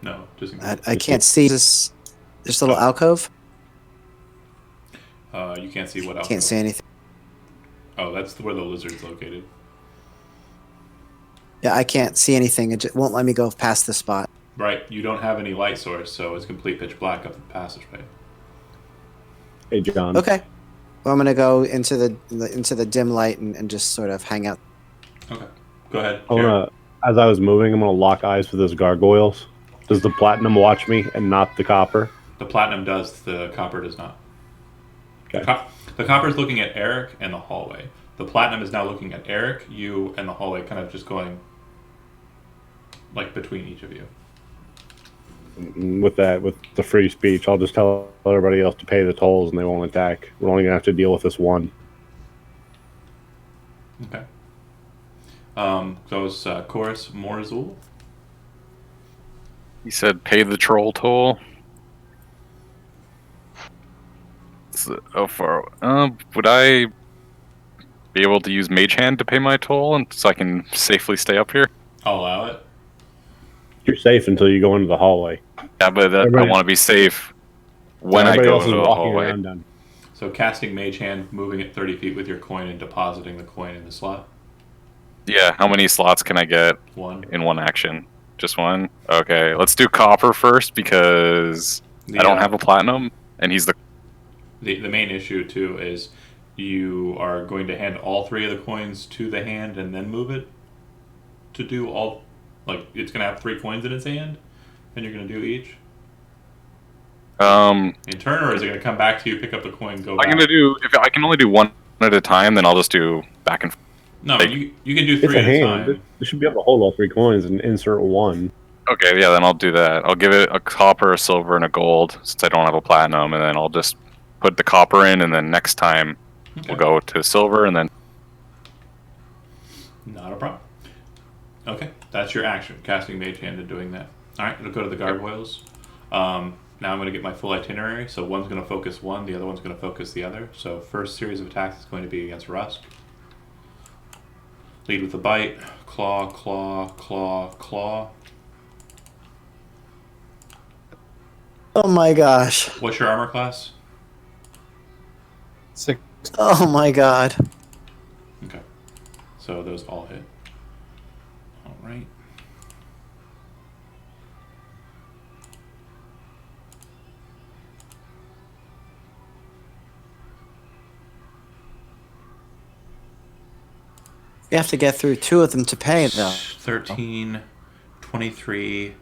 Speaker 1: No, just
Speaker 4: I can't see this little alcove.
Speaker 1: you can't see what else.
Speaker 4: Can't see anything.
Speaker 1: Oh, that's where the lizard's located.
Speaker 4: Yeah, I can't see anything. It just won't let me go past the spot.
Speaker 1: Right, you don't have any light source, so it's complete pitch black up the passageway.
Speaker 3: Hey, John.
Speaker 4: Okay. Well, I'm gonna go into the dim light and just sort of hang out.
Speaker 1: Okay, go ahead.
Speaker 3: I wanna, as I was moving, I'm gonna lock eyes with those gargoyles. Does the platinum watch me and not the copper?
Speaker 1: The platinum does, the copper does not.
Speaker 3: Okay.
Speaker 1: The copper is looking at Eric and the hallway. The platinum is now looking at Eric, you, and the hallway, kind of just going like between each of you.
Speaker 3: With the free speech, I'll just tell everybody else to pay the tolls and they won't attack. We're only gonna have to deal with this one.
Speaker 1: Okay. Goes Chorus Morzul.
Speaker 5: He said pay the troll toll. So far, would I be able to use Mage Hand to pay my toll, and so I can safely stay up here?
Speaker 1: I'll allow it.
Speaker 3: You're safe until you go into the hallway.
Speaker 5: Yeah, but I
Speaker 3: Everybody-
Speaker 5: want to be safe when I
Speaker 3: Everybody
Speaker 5: go
Speaker 3: else is
Speaker 5: into the
Speaker 3: walking
Speaker 5: hallway.
Speaker 3: around done.
Speaker 1: So casting Mage Hand, moving it 30 feet with your coin, and depositing the coin in the slot.
Speaker 5: Yeah, how many slots can I get
Speaker 1: 1.
Speaker 5: in one action? Just one? Okay, let's do copper first because I don't have a platinum, and he's the...
Speaker 1: The main issue too is you are going to hand all 3 of the coins to the hand and then move it to do all, like it's gonna have 3 coins in its hand, and you're gonna do each in turn, or is it gonna come back to you, pick up the coin, go back?
Speaker 5: I'm gonna do... If I can only do one at a time, then I'll just do back and forth.
Speaker 1: No,
Speaker 5: like-
Speaker 1: you can do
Speaker 3: It's
Speaker 1: 3
Speaker 3: a
Speaker 1: at a
Speaker 3: hand.
Speaker 1: time.
Speaker 3: You should be able to hold all 3 coins and insert one.
Speaker 5: Okay, yeah, then I'll do that. I'll give it a copper, a silver, and a gold, since I don't have a platinum, and then I'll just put the copper in, and then next time
Speaker 1: Okay.
Speaker 5: we'll go to silver, and then...
Speaker 1: Not a problem. Okay, that's your action, casting Mage Hand and doing that. Alright, we'll go to the gargoyles. Now I'm going to get my full itinerary, so one's going to focus one, the other one's going to focus the other. So first series of attacks is going to be against Rusk. Lead with a bite, claw, claw, claw, claw.
Speaker 4: Oh my gosh.
Speaker 1: What's your armor class?
Speaker 2: 6.
Speaker 4: Oh my god.
Speaker 1: Okay, so those all hit. Alright.
Speaker 4: We have to get through 2 of them to pay though.
Speaker 1: 13, 23,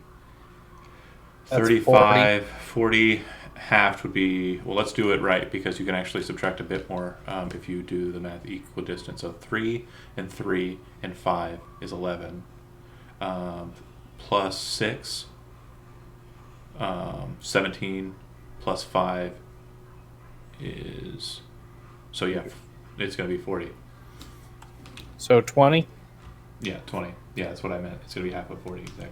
Speaker 2: That's
Speaker 1: 35, 40. Halved would be, well, let's do it right because you can actually subtract a bit more if you do the math equidistant. So 3 and 3 and 5 is 11. Plus 6, 17 plus 5 is, so yeah, it's going to be 40.
Speaker 2: So 20.
Speaker 1: Yeah, 20. Yeah, that's what I meant. It's gonna be half of 40 exactly.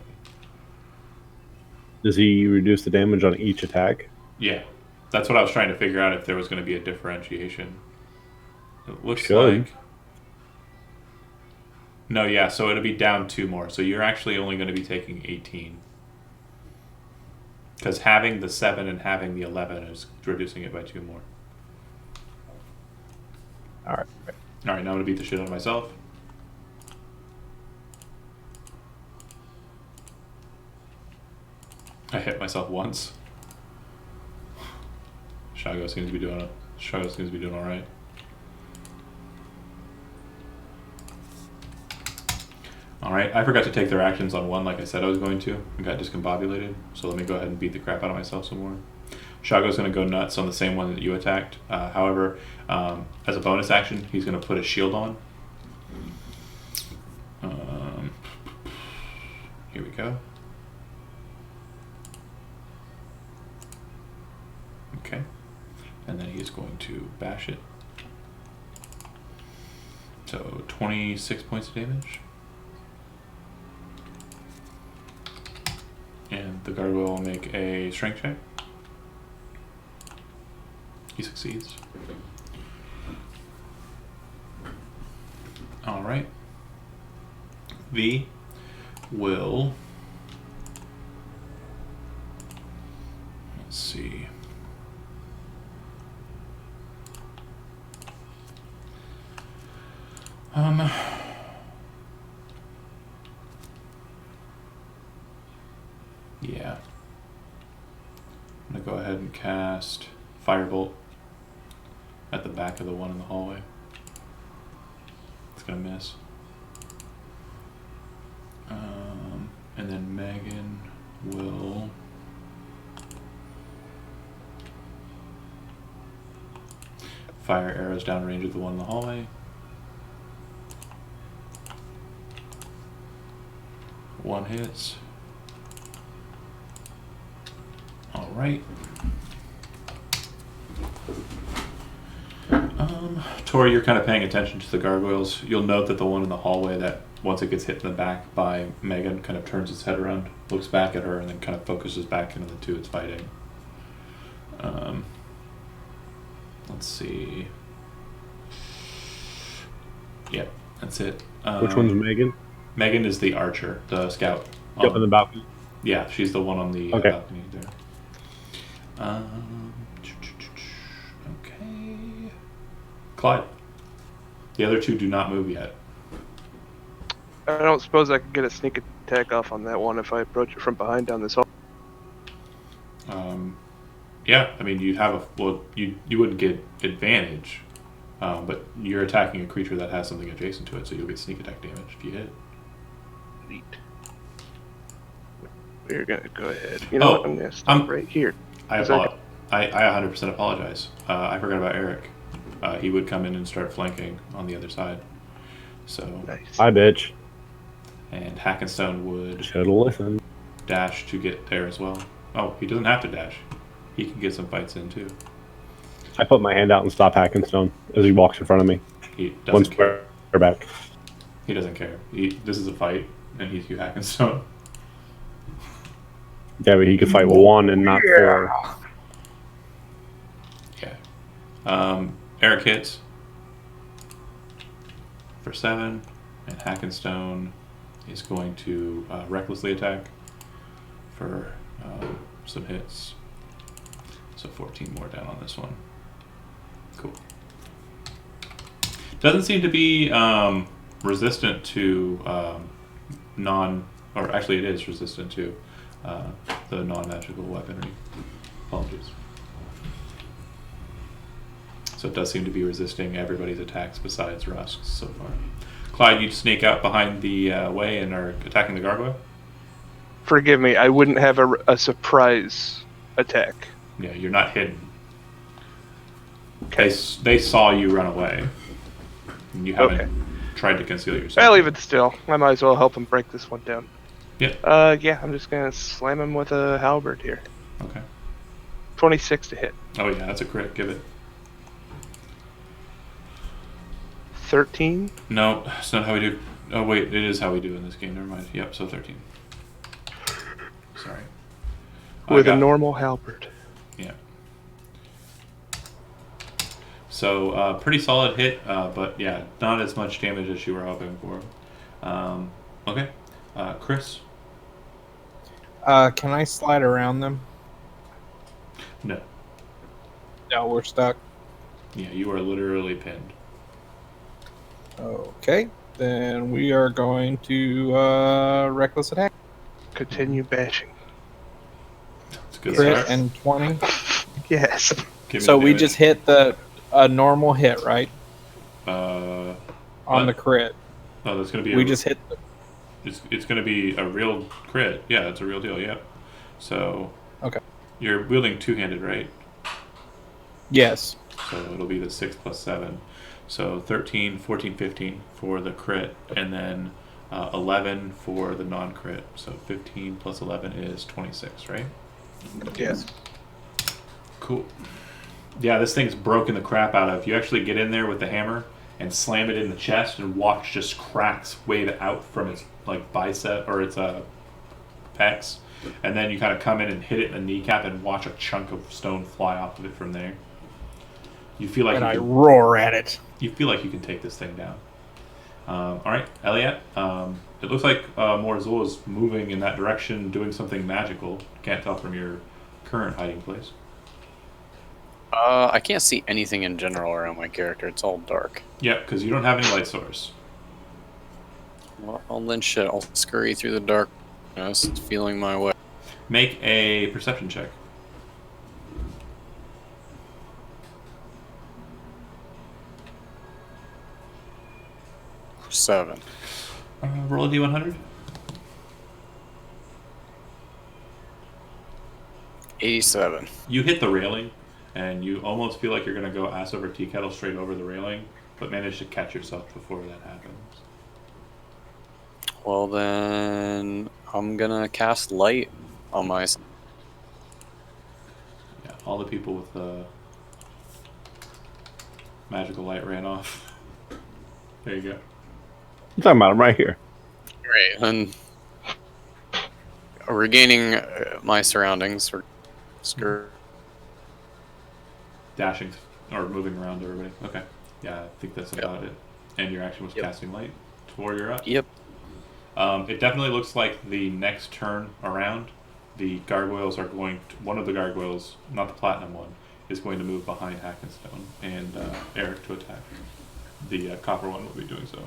Speaker 3: Does he reduce the damage on each attack?
Speaker 1: Yeah, that's what I was trying to figure out if there was gonna be a differentiation. It looks
Speaker 3: Should.
Speaker 1: like. No, yeah, so it'll be down 2 more. So you're actually only going to be taking 18. Because having the 7 and having the 11 is reducing it by 2 more.
Speaker 2: All right.
Speaker 1: Alright, now I'm going to beat the shit out of myself. I hit myself once. Shago seems to be doing alright. Alright, I forgot to take their actions on 1 like I said I was going to. I got discombobulated, so let me go ahead and beat the crap out of myself some more. Shago's going to go nuts on the same one that you attacked. However, as a bonus action, he's going to put a shield on. Here we go. Okay. And then he's going to bash it. So 26 points of damage. And the gargoyle will make a strength check. He succeeds. Alright. V will... Let's see. Yeah. I'm gonna go ahead and cast Firebolt at the back of the one in the hallway. It's gonna miss. And then Megan will fire arrows downrange at the one in the hallway. One hits. Alright. Tori, you're kind of paying attention to the gargoyles. You'll note that the one in the hallway, that once it gets hit in the back by Megan, kind of turns its head around, looks back at her, and then kind of focuses back into the two it's fighting. Let's see. Yep, that's it.
Speaker 3: Which one's Megan?
Speaker 1: Megan is the archer, the scout.
Speaker 3: Up in the balcony.
Speaker 1: Yeah, she's the one on the
Speaker 3: Okay.
Speaker 1: balcony there. Okay. Clyde. The other two do not move yet.
Speaker 6: I don't suppose I could get a sneak attack off on that one if I approach it from behind down this hall.
Speaker 1: Yeah, I mean you'd have you wouldn't get advantage, but you're attacking a creature that has something adjacent to it, so you'll get sneak attack damage if you hit.
Speaker 6: Neat. We're gonna go ahead. You know what? I'm gonna stop right here.
Speaker 1: I 100% apologize. I forgot about Eric. He would come in and start flanking on the other side. So
Speaker 6: Nice.
Speaker 3: Hi, bitch.
Speaker 1: and Hackenstone would
Speaker 3: Should've listened.
Speaker 1: dash to get there as well. Oh, he doesn't have to dash. He can get some fights in too.
Speaker 3: I put my hand out and stop Hackenstone as he walks in front of me.
Speaker 1: He
Speaker 3: One
Speaker 1: doesn't care.
Speaker 3: square back.
Speaker 1: He doesn't care. This is a fight, and he's Hugh Hackenstone.
Speaker 3: Yeah, but he could fight with one and not four.
Speaker 1: Yeah. Eric hits for 7, and Hackenstone is going to recklessly attack for some hits. So 14 more down on this one. Cool. Doesn't seem to be resistant to or actually it is resistant to the non-magical weaponry. Apologies. So it does seem to be resisting everybody's attacks besides Rusk's so far. Clyde, you sneak out behind the way and are attacking the gargoyle?
Speaker 6: Forgive me, I wouldn't have a surprise attack.
Speaker 1: Yeah, you're not hidden.
Speaker 6: Okay.
Speaker 1: They saw you run away. And you haven't
Speaker 6: Okay.
Speaker 1: tried to conceal yourself.
Speaker 6: I'll leave it still. I might as well help him break this one down.
Speaker 1: Yeah.
Speaker 6: Yeah, I'm just gonna slam him with a halberd here.
Speaker 1: Okay.
Speaker 6: 26 to hit.
Speaker 1: Oh yeah, that's a crit. Give it.
Speaker 6: 13
Speaker 1: No, it's not how we do. Oh wait, it is how we do in this game. Never mind. Yep, so 13. Sorry. I
Speaker 6: with a
Speaker 1: got-
Speaker 6: normal halberd.
Speaker 1: Yeah. So pretty solid hit, but yeah, not as much damage as you were hoping for. Okay, Chris.
Speaker 2: Can I slide around them?
Speaker 1: No.
Speaker 2: No, we're stuck.
Speaker 1: Yeah, you are literally pinned.
Speaker 2: Okay, then we are going to reckless attack.
Speaker 6: Continue bashing.
Speaker 1: It's a good
Speaker 2: Crit
Speaker 1: start.
Speaker 2: and 20.
Speaker 6: Yes.
Speaker 1: Give me
Speaker 2: So
Speaker 1: the
Speaker 2: we
Speaker 1: damage.
Speaker 2: just hit a normal hit, right?
Speaker 1: On
Speaker 2: On the crit.
Speaker 1: No, that's gonna be.
Speaker 2: We just hit the
Speaker 1: It's gonna be a real crit. Yeah, it's a real deal. Yep. So.
Speaker 2: Okay.
Speaker 1: You're wielding two-handed, right?
Speaker 2: Yes.
Speaker 1: So it'll be the 6 plus 7. So 13, 14, 15 for the crit, and then 11 for the non-crit. So 15 plus 11 is 26, right?
Speaker 6: Yes.
Speaker 1: Cool. Yeah, this thing's broken the crap out of. You actually get in there with the hammer and slam it in the chest, and watch just cracks wave out from its like bicep or its pecs, and then you kind of come in and hit it in the kneecap and watch a chunk of stone fly off of it from there. You feel like
Speaker 2: And I
Speaker 1: you
Speaker 2: roar at it.
Speaker 1: feel like you can take this thing down. All right, Elliot. It looks like Morzul is moving in that direction, doing something magical. Can't tell from your current hiding place.
Speaker 7: I can't see anything in general around my character. It's all dark.
Speaker 1: Yeah, because you don't have any light source.
Speaker 7: Well, then shit. I'll scurry through the darkness, feeling my way.
Speaker 1: Make a perception check.
Speaker 7: Seven.
Speaker 1: Roll a d100.
Speaker 7: 87.
Speaker 1: You hit the railing, and you almost feel like you're going to go ass over tea kettle straight over the railing, but manage to catch yourself before that happens.
Speaker 7: Well, then I'm gonna cast light on my.
Speaker 1: Yeah, all the people with the magical light ran off. There you go.
Speaker 3: I'm talking about him right here.
Speaker 7: Great. And regaining my surroundings. Or scur.
Speaker 1: Dashing or moving around everybody. Okay. Yeah, I think that's about it. And your action was
Speaker 7: Yep.
Speaker 1: casting light. Tor, you're up.
Speaker 7: Yep.
Speaker 1: It definitely looks like the next turn around, the gargoyles are going to, one of the gargoyles, not the platinum one, is going to move behind Hackenstone and Eric to attack. The copper one will be doing so.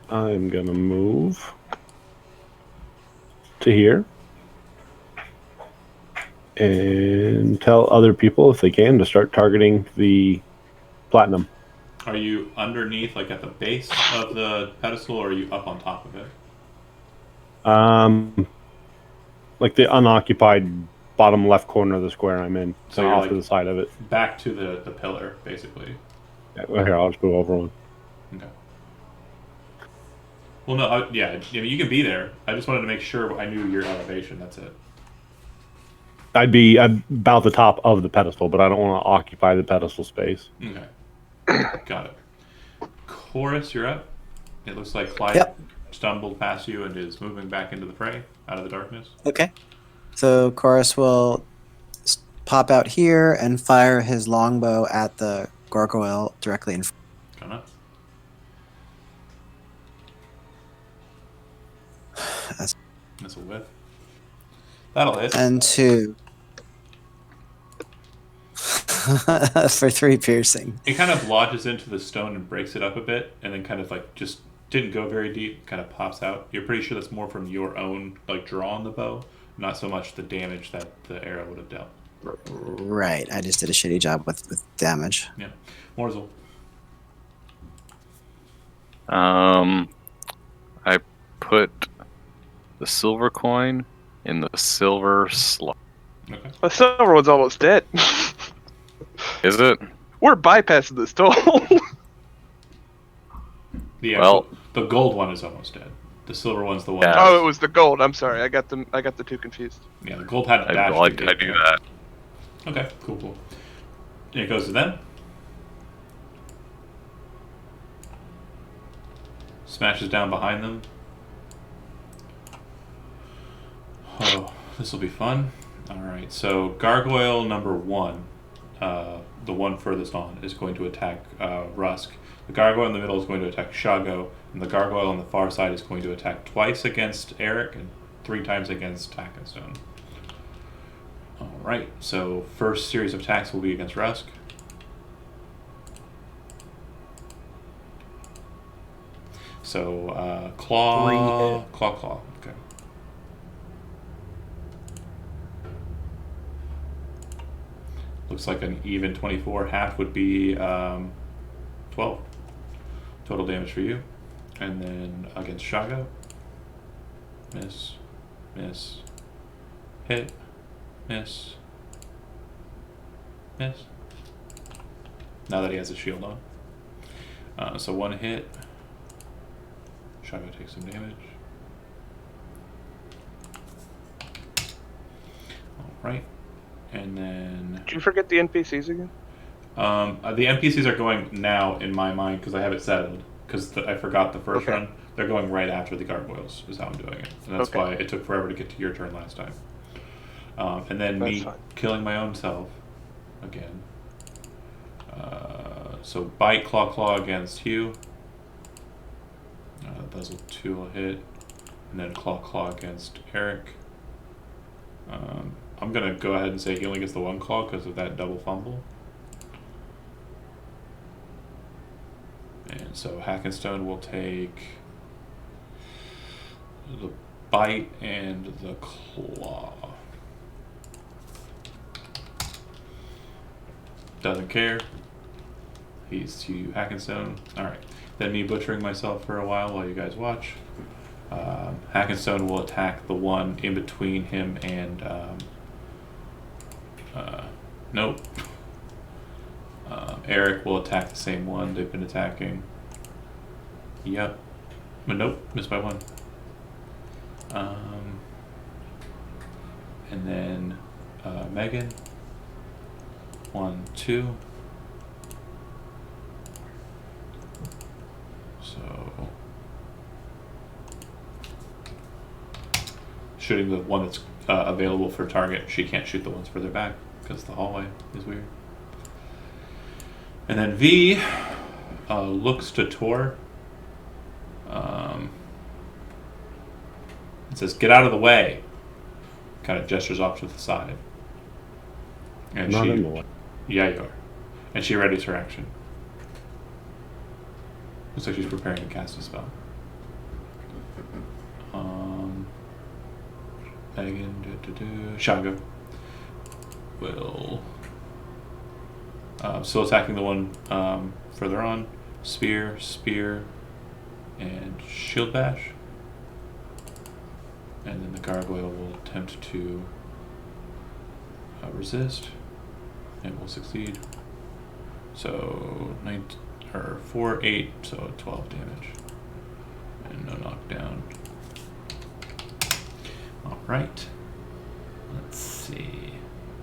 Speaker 3: I'm gonna move to here and tell other people if they can to start targeting the platinum.
Speaker 1: Are you underneath, like at the base of the pedestal, or are you up on top of it?
Speaker 3: Like the unoccupied bottom left corner of the square I'm in,
Speaker 1: So
Speaker 3: so
Speaker 1: you're
Speaker 3: off
Speaker 1: like-
Speaker 3: to the side of it.
Speaker 1: Back to the pillar, basically.
Speaker 3: Yeah, well, here, I'll just move over one.
Speaker 1: Okay. Well, no, yeah, I mean, you can be there. I just wanted to make sure I knew your elevation. That's it.
Speaker 3: I'd be about the top of the pedestal, but I don't want to occupy the pedestal space.
Speaker 1: Okay. Got it. Chorus, you're up. It looks like Clyde
Speaker 4: Yep.
Speaker 1: stumbled past you and is moving back into the fray, out of the darkness.
Speaker 4: Okay. So Chorus will pop out here and fire his longbow at the gargoyle directly in front.
Speaker 1: Gonna.
Speaker 4: That's-
Speaker 1: That's a whiff. That'll hit.
Speaker 4: And 2 for 3 piercing.
Speaker 1: It kind of lodges into the stone and breaks it up a bit, and then kind of like just didn't go very deep, kind of pops out. You're pretty sure that's more from your own like draw on the bow, not so much the damage that the arrow would have dealt.
Speaker 4: Right. I just did a shitty job with damage.
Speaker 1: Yeah. Morzel.
Speaker 5: I put the silver coin in the silver slot.
Speaker 1: Okay.
Speaker 6: The silver one's almost dead.
Speaker 5: Is it?
Speaker 6: We're bypassing this toll.
Speaker 1: The
Speaker 5: Well-
Speaker 1: the gold one is almost dead. The silver one's the one.
Speaker 5: Yeah.
Speaker 6: Oh, it was the gold. I'm sorry. I got the two confused.
Speaker 1: Yeah, the gold had
Speaker 5: I,
Speaker 1: dash.
Speaker 5: well, I
Speaker 1: to
Speaker 5: do
Speaker 1: get
Speaker 5: that.
Speaker 1: Okay, cool. it goes to them. Smashes down behind them. Oh, this will be fun. Alright, so Gargoyle number 1, the one furthest on, is going to attack Rusk. The Gargoyle in the middle is going to attack Shago, and the Gargoyle on the far side is going to attack twice against Eric and 3 times against Hackenstone. Alright, so first series of attacks will be against Rusk. So, Claw, Claw. Okay. Looks like an even 24. Half would be 12 total damage for you. And then against Shago. Miss. Miss. Hit. Miss. Miss. Now that he has a shield on. So 1 hit. Shago takes some damage. Alright. And then...
Speaker 6: Did you forget the NPCs again?
Speaker 1: The NPCs are going now in my mind because I have it settled. Because I forgot the first run. They're going right after the Gargoyles is how I'm doing it. And that's why it took forever to get to your turn last time. And then
Speaker 6: That's
Speaker 1: me
Speaker 6: fine.
Speaker 1: killing my own self again. So Bite, Claw against Hugh. Those 2 will hit. And then Claw against Eric. I'm going to go ahead and say he only gets the 1 claw because of that double fumble. And so Hackenstone will take the Bite and the Claw. Doesn't care. He's to Hackenstone. Alright. Then me butchering myself for a while you guys watch. Hackenstone will attack the one in between him and nope. Eric will attack the same one they've been attacking. Yep. But nope, missed by 1. And then Megan. 1, 2. So shooting the one that's available for target. She can't shoot the ones further back because the hallway is weird. And then V looks to Tor. It says, "Get out of the way." Kind of gestures off to the side. And
Speaker 3: Not
Speaker 1: she,
Speaker 3: in the way.
Speaker 1: yeah, you are. And she readies her action. Looks like she's preparing to cast a spell. Megan, Shago will still attacking the one further on. Spear, and shield bash. And then the Gargoyle will attempt to resist and will succeed. So 4, 8, so 12 damage. And no knockdown. Alright. Let's see.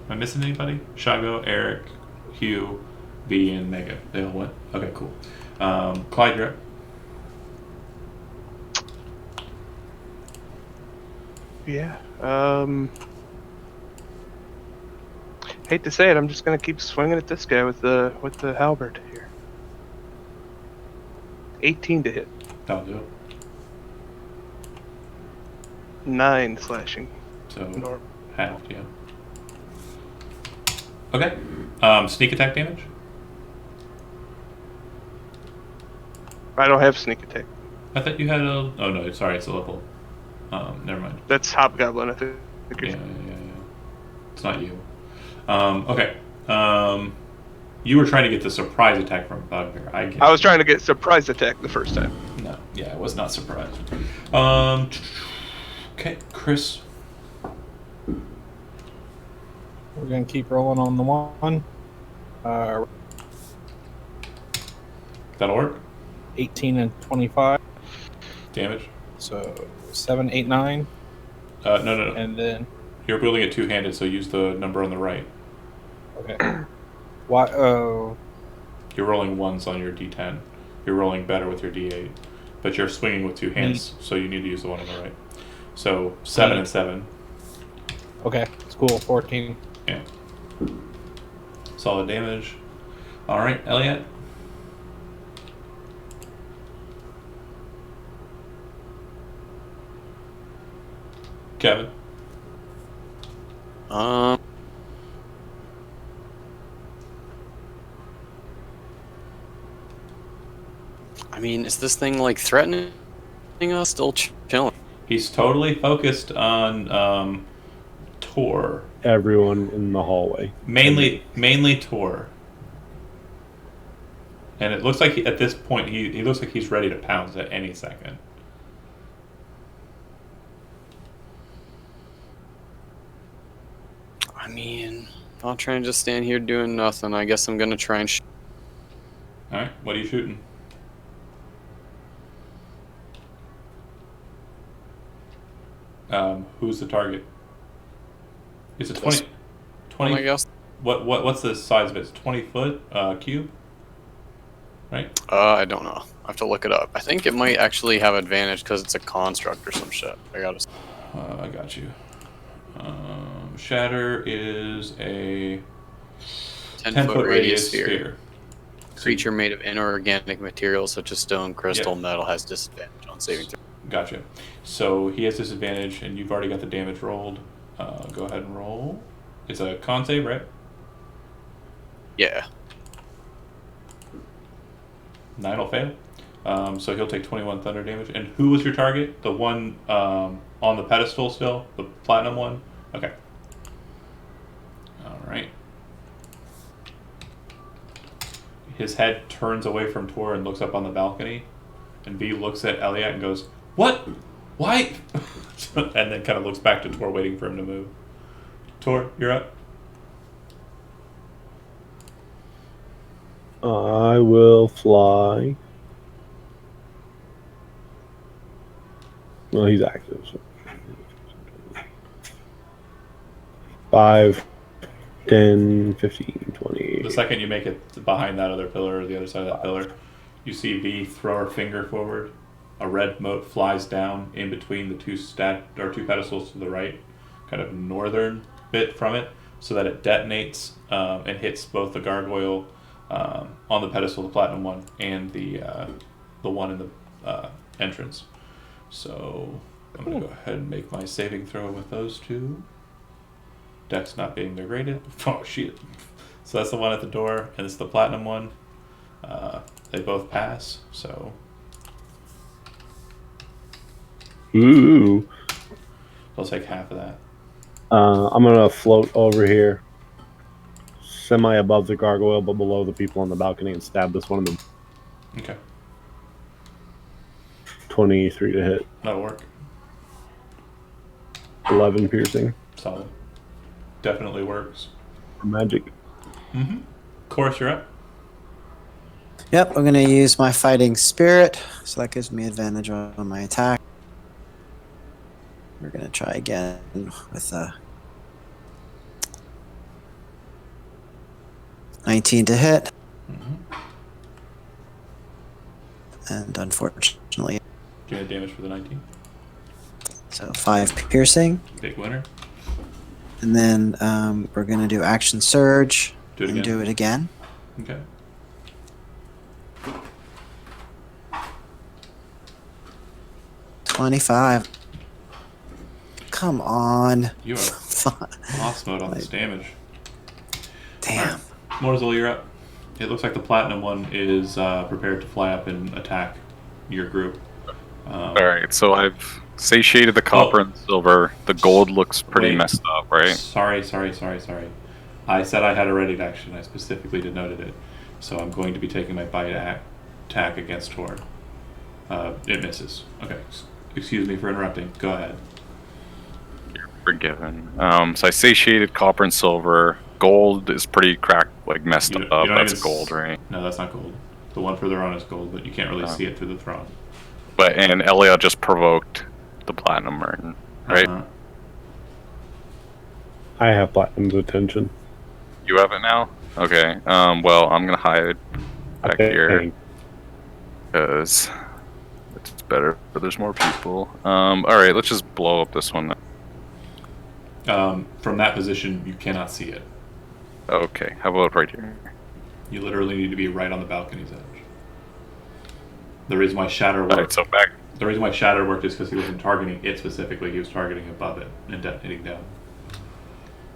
Speaker 1: Am I missing anybody? Shago, Eric, Hugh, B, and Mega. They all went? Okay, cool. Clyde, you're up.
Speaker 6: Yeah. Hate to say it, I'm just gonna keep swinging at this guy with the halberd here. 18 to hit.
Speaker 1: That'll do it.
Speaker 6: 9 slashing.
Speaker 1: So
Speaker 6: Norm.
Speaker 1: halved, yeah. Okay. Sneak attack damage?
Speaker 6: I don't have sneak attack.
Speaker 1: I thought you had a... Oh no, sorry, it's a level. Never mind.
Speaker 6: That's Hobgoblin, I think.
Speaker 1: Yeah. It's not you. Okay. You were trying to get the surprise attack from Bugbear.
Speaker 6: I was trying to get surprise attack the first time.
Speaker 1: No, yeah, I was not surprised. Okay, Chris.
Speaker 2: We're gonna keep rolling on the 1.
Speaker 1: That'll work.
Speaker 2: 18 and 25.
Speaker 1: Damage.
Speaker 2: So 7, 8, 9,
Speaker 1: No.
Speaker 2: and then
Speaker 1: You're building it two-handed, so use the number on the right.
Speaker 2: okay. Why? Oh,
Speaker 1: You're rolling ones on your D10. You're rolling better with your D8, but you're swinging with two hands, so you need to use the one on the right. So 7 and 7.
Speaker 2: okay. It's cool. 14.
Speaker 1: Yeah. Solid damage. All right, Elliot. Kevin.
Speaker 7: I mean, is this thing like threatening us? Still chilling.
Speaker 1: He's totally focused on Tor.
Speaker 3: Everyone in the hallway.
Speaker 1: Mainly Tor. And it looks like at this point he looks like he's ready to pounce at any second.
Speaker 7: I mean, I'll try and just stand here doing nothing. I guess I'm gonna try and.
Speaker 1: All right, what are you shooting? Who's the target? It's a 20.
Speaker 7: I guess.
Speaker 1: What's the size of it? It's 20-foot cube, right?
Speaker 7: I don't know. I have to look it up. I think it might actually have advantage because it's a construct or some shit. I gotta.
Speaker 1: I got you. Shatter is a 10-foot radius sphere.
Speaker 7: Creature made of inorganic materials such as stone, crystal, metal has disadvantage on saving throw.
Speaker 1: Gotcha. So he has disadvantage, and you've already got the damage rolled. Go ahead and roll. It's a con save, right?
Speaker 7: Yeah.
Speaker 1: 9 will fail. So he'll take 21 thunder damage. And who was your target? The one on the pedestal still? The platinum one? Okay. Alright. His head turns away from Tor and looks up on the balcony. And V looks at Elliot and goes, "What? Why?" And then kind of looks back to Tor, waiting for him to move. Tor, you're up.
Speaker 3: I will fly. Well, he's active. So. 5, 10, 15, 20.
Speaker 1: The second you make it behind that other pillar or the other side of that pillar, you see V throw her finger forward. A red mote flies down in between the two pedestals to the right, kind of northern bit from it, so that it detonates and hits both the gargoyle on the pedestal, the platinum one, and the one in the entrance. So I'm gonna go ahead and make my saving throw with those two. Dex not being degraded. Oh shit! So that's the one at the door, and it's the platinum one. They both pass. So.
Speaker 3: Ooh.
Speaker 1: I'll take half of that.
Speaker 3: I'm gonna float over here, semi above the gargoyle, but below the people on the balcony, and stab this one in the.
Speaker 1: Okay.
Speaker 3: 23 to hit.
Speaker 1: That'll work.
Speaker 3: 11 piercing.
Speaker 1: Solid. Definitely works.
Speaker 3: Magic.
Speaker 1: Mm-hmm. Chorus, you're up.
Speaker 4: Yep, I'm gonna use my fighting spirit, so that gives me advantage on my attack. We're gonna try again with 19 to hit, and unfortunately,
Speaker 1: Do you have damage for the 19?
Speaker 4: so 5 piercing,
Speaker 1: Big winner.
Speaker 4: and then we're gonna do action surge
Speaker 1: Do it
Speaker 4: and
Speaker 1: again.
Speaker 4: do it again.
Speaker 1: Okay.
Speaker 4: $25. Come on.
Speaker 1: You are boss mode on this damage.
Speaker 4: Damn.
Speaker 1: Morzol, you're up. It looks like the platinum one is prepared to fly up and attack your group.
Speaker 5: Alright, so I've satiated the copper and silver. The gold looks pretty
Speaker 1: Wait.
Speaker 5: messed up, right?
Speaker 1: Sorry. I said I had a ready action. I specifically denoted it. So I'm going to be taking my bite attack against Tor. It misses. Okay. Excuse me for interrupting. Go ahead.
Speaker 5: You're forgiven. So I satiated copper and silver. Gold is pretty cracked, like messed
Speaker 1: You
Speaker 5: up.
Speaker 1: don't
Speaker 5: That's
Speaker 1: even
Speaker 5: gold, right?
Speaker 1: No, that's not gold. The one further on is gold, but you can't really
Speaker 5: Oh.
Speaker 1: see it through the throne.
Speaker 5: And Elia just provoked the platinum merton, right?
Speaker 1: Uh-huh.
Speaker 3: I have platinum's attention.
Speaker 5: You have it now? Okay. Well, I'm gonna hide back
Speaker 3: Okay.
Speaker 5: here because it's better, but there's more people. All right. Let's just blow up this one.
Speaker 1: From that position, you cannot see it.
Speaker 5: Okay. How about right here?
Speaker 1: You literally need to be right on the balcony's edge. The reason why Shatter worked.
Speaker 5: All right. So back.
Speaker 1: The reason why Shatter worked is because he wasn't targeting it specifically. He was targeting above it and detonating down.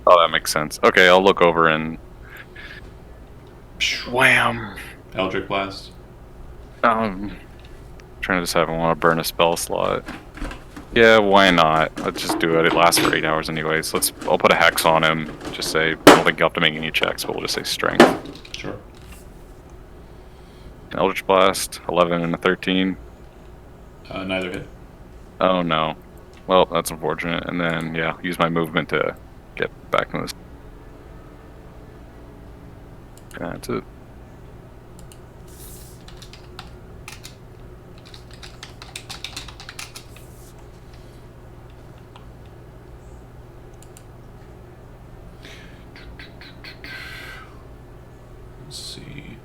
Speaker 5: Oh, that makes sense. Okay. I'll look over and. Wham!
Speaker 1: Eldritch Blast.
Speaker 5: Trying to decide if I want to burn a spell slot. Yeah, why not? Let's just do it. It lasts for 8 hours anyways. I'll put a hex on him. Just say, I don't think you have to make any checks, but we'll just say strength.
Speaker 1: Sure.
Speaker 5: Eldritch Blast, 11 and a 13.
Speaker 1: Neither hit.
Speaker 5: Oh no. Well, that's unfortunate. And then, yeah, use my movement to get back in this. That's it.
Speaker 1: Let's see.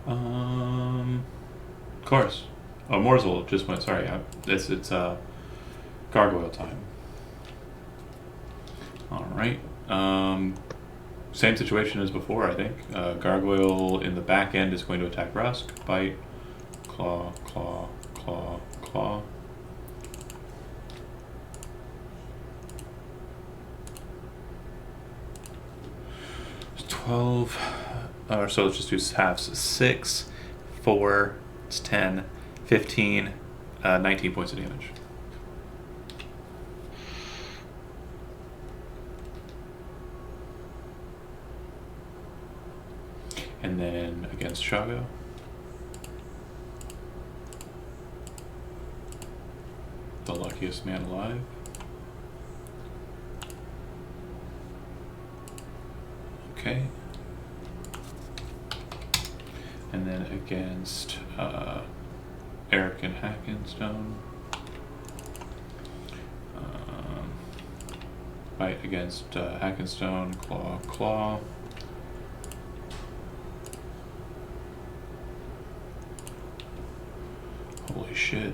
Speaker 1: Of course. Oh, Morsel just went. Sorry, it's gargoyle time. All right. Same situation as before, I think. Gargoyle in the back end is going to attack Rusk. Bite, claw, claw, claw, claw. It's 12. So let's just do halves. 6, 4, it's 10, 15, 19 points of damage. And then against Shago. The luckiest man alive. Okay. And then against Eric and Hackenstone. Fight against Hackenstone, claw, claw. Holy shit.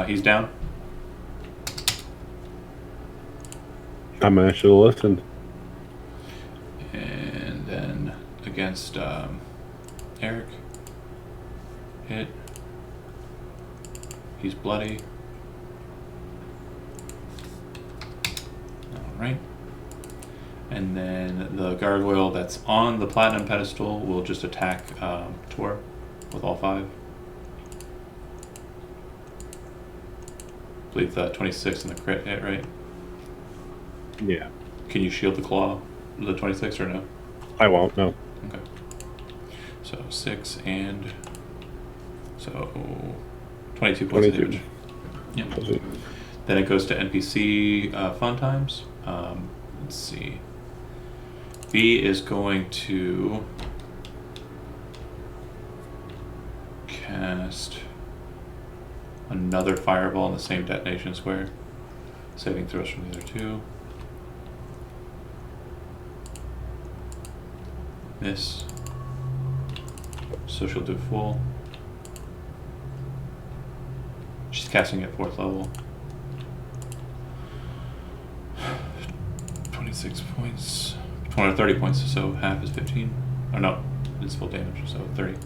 Speaker 1: He's down.
Speaker 3: I mean, I should have listened.
Speaker 1: And then against Eric. Hit. He's bloody. Alright. And then the gargoyle that's on the platinum pedestal will just attack Tor with all 5. I believe 26 in the crit hit, right?
Speaker 3: Yeah.
Speaker 1: Can you shield the claw, the 26, or no?
Speaker 3: I won't, no.
Speaker 1: Okay. So 6 and so 22 points of
Speaker 3: 22.
Speaker 1: damage. Yep. Then it goes to NPC fun times. Let's see. V is going to cast another fireball in the same detonation square. Saving throws from the other 2. Miss. So she'll do full. She's casting at 4th level. 26 points. 30 points, so half is 15. Oh no, it's full damage, so 30.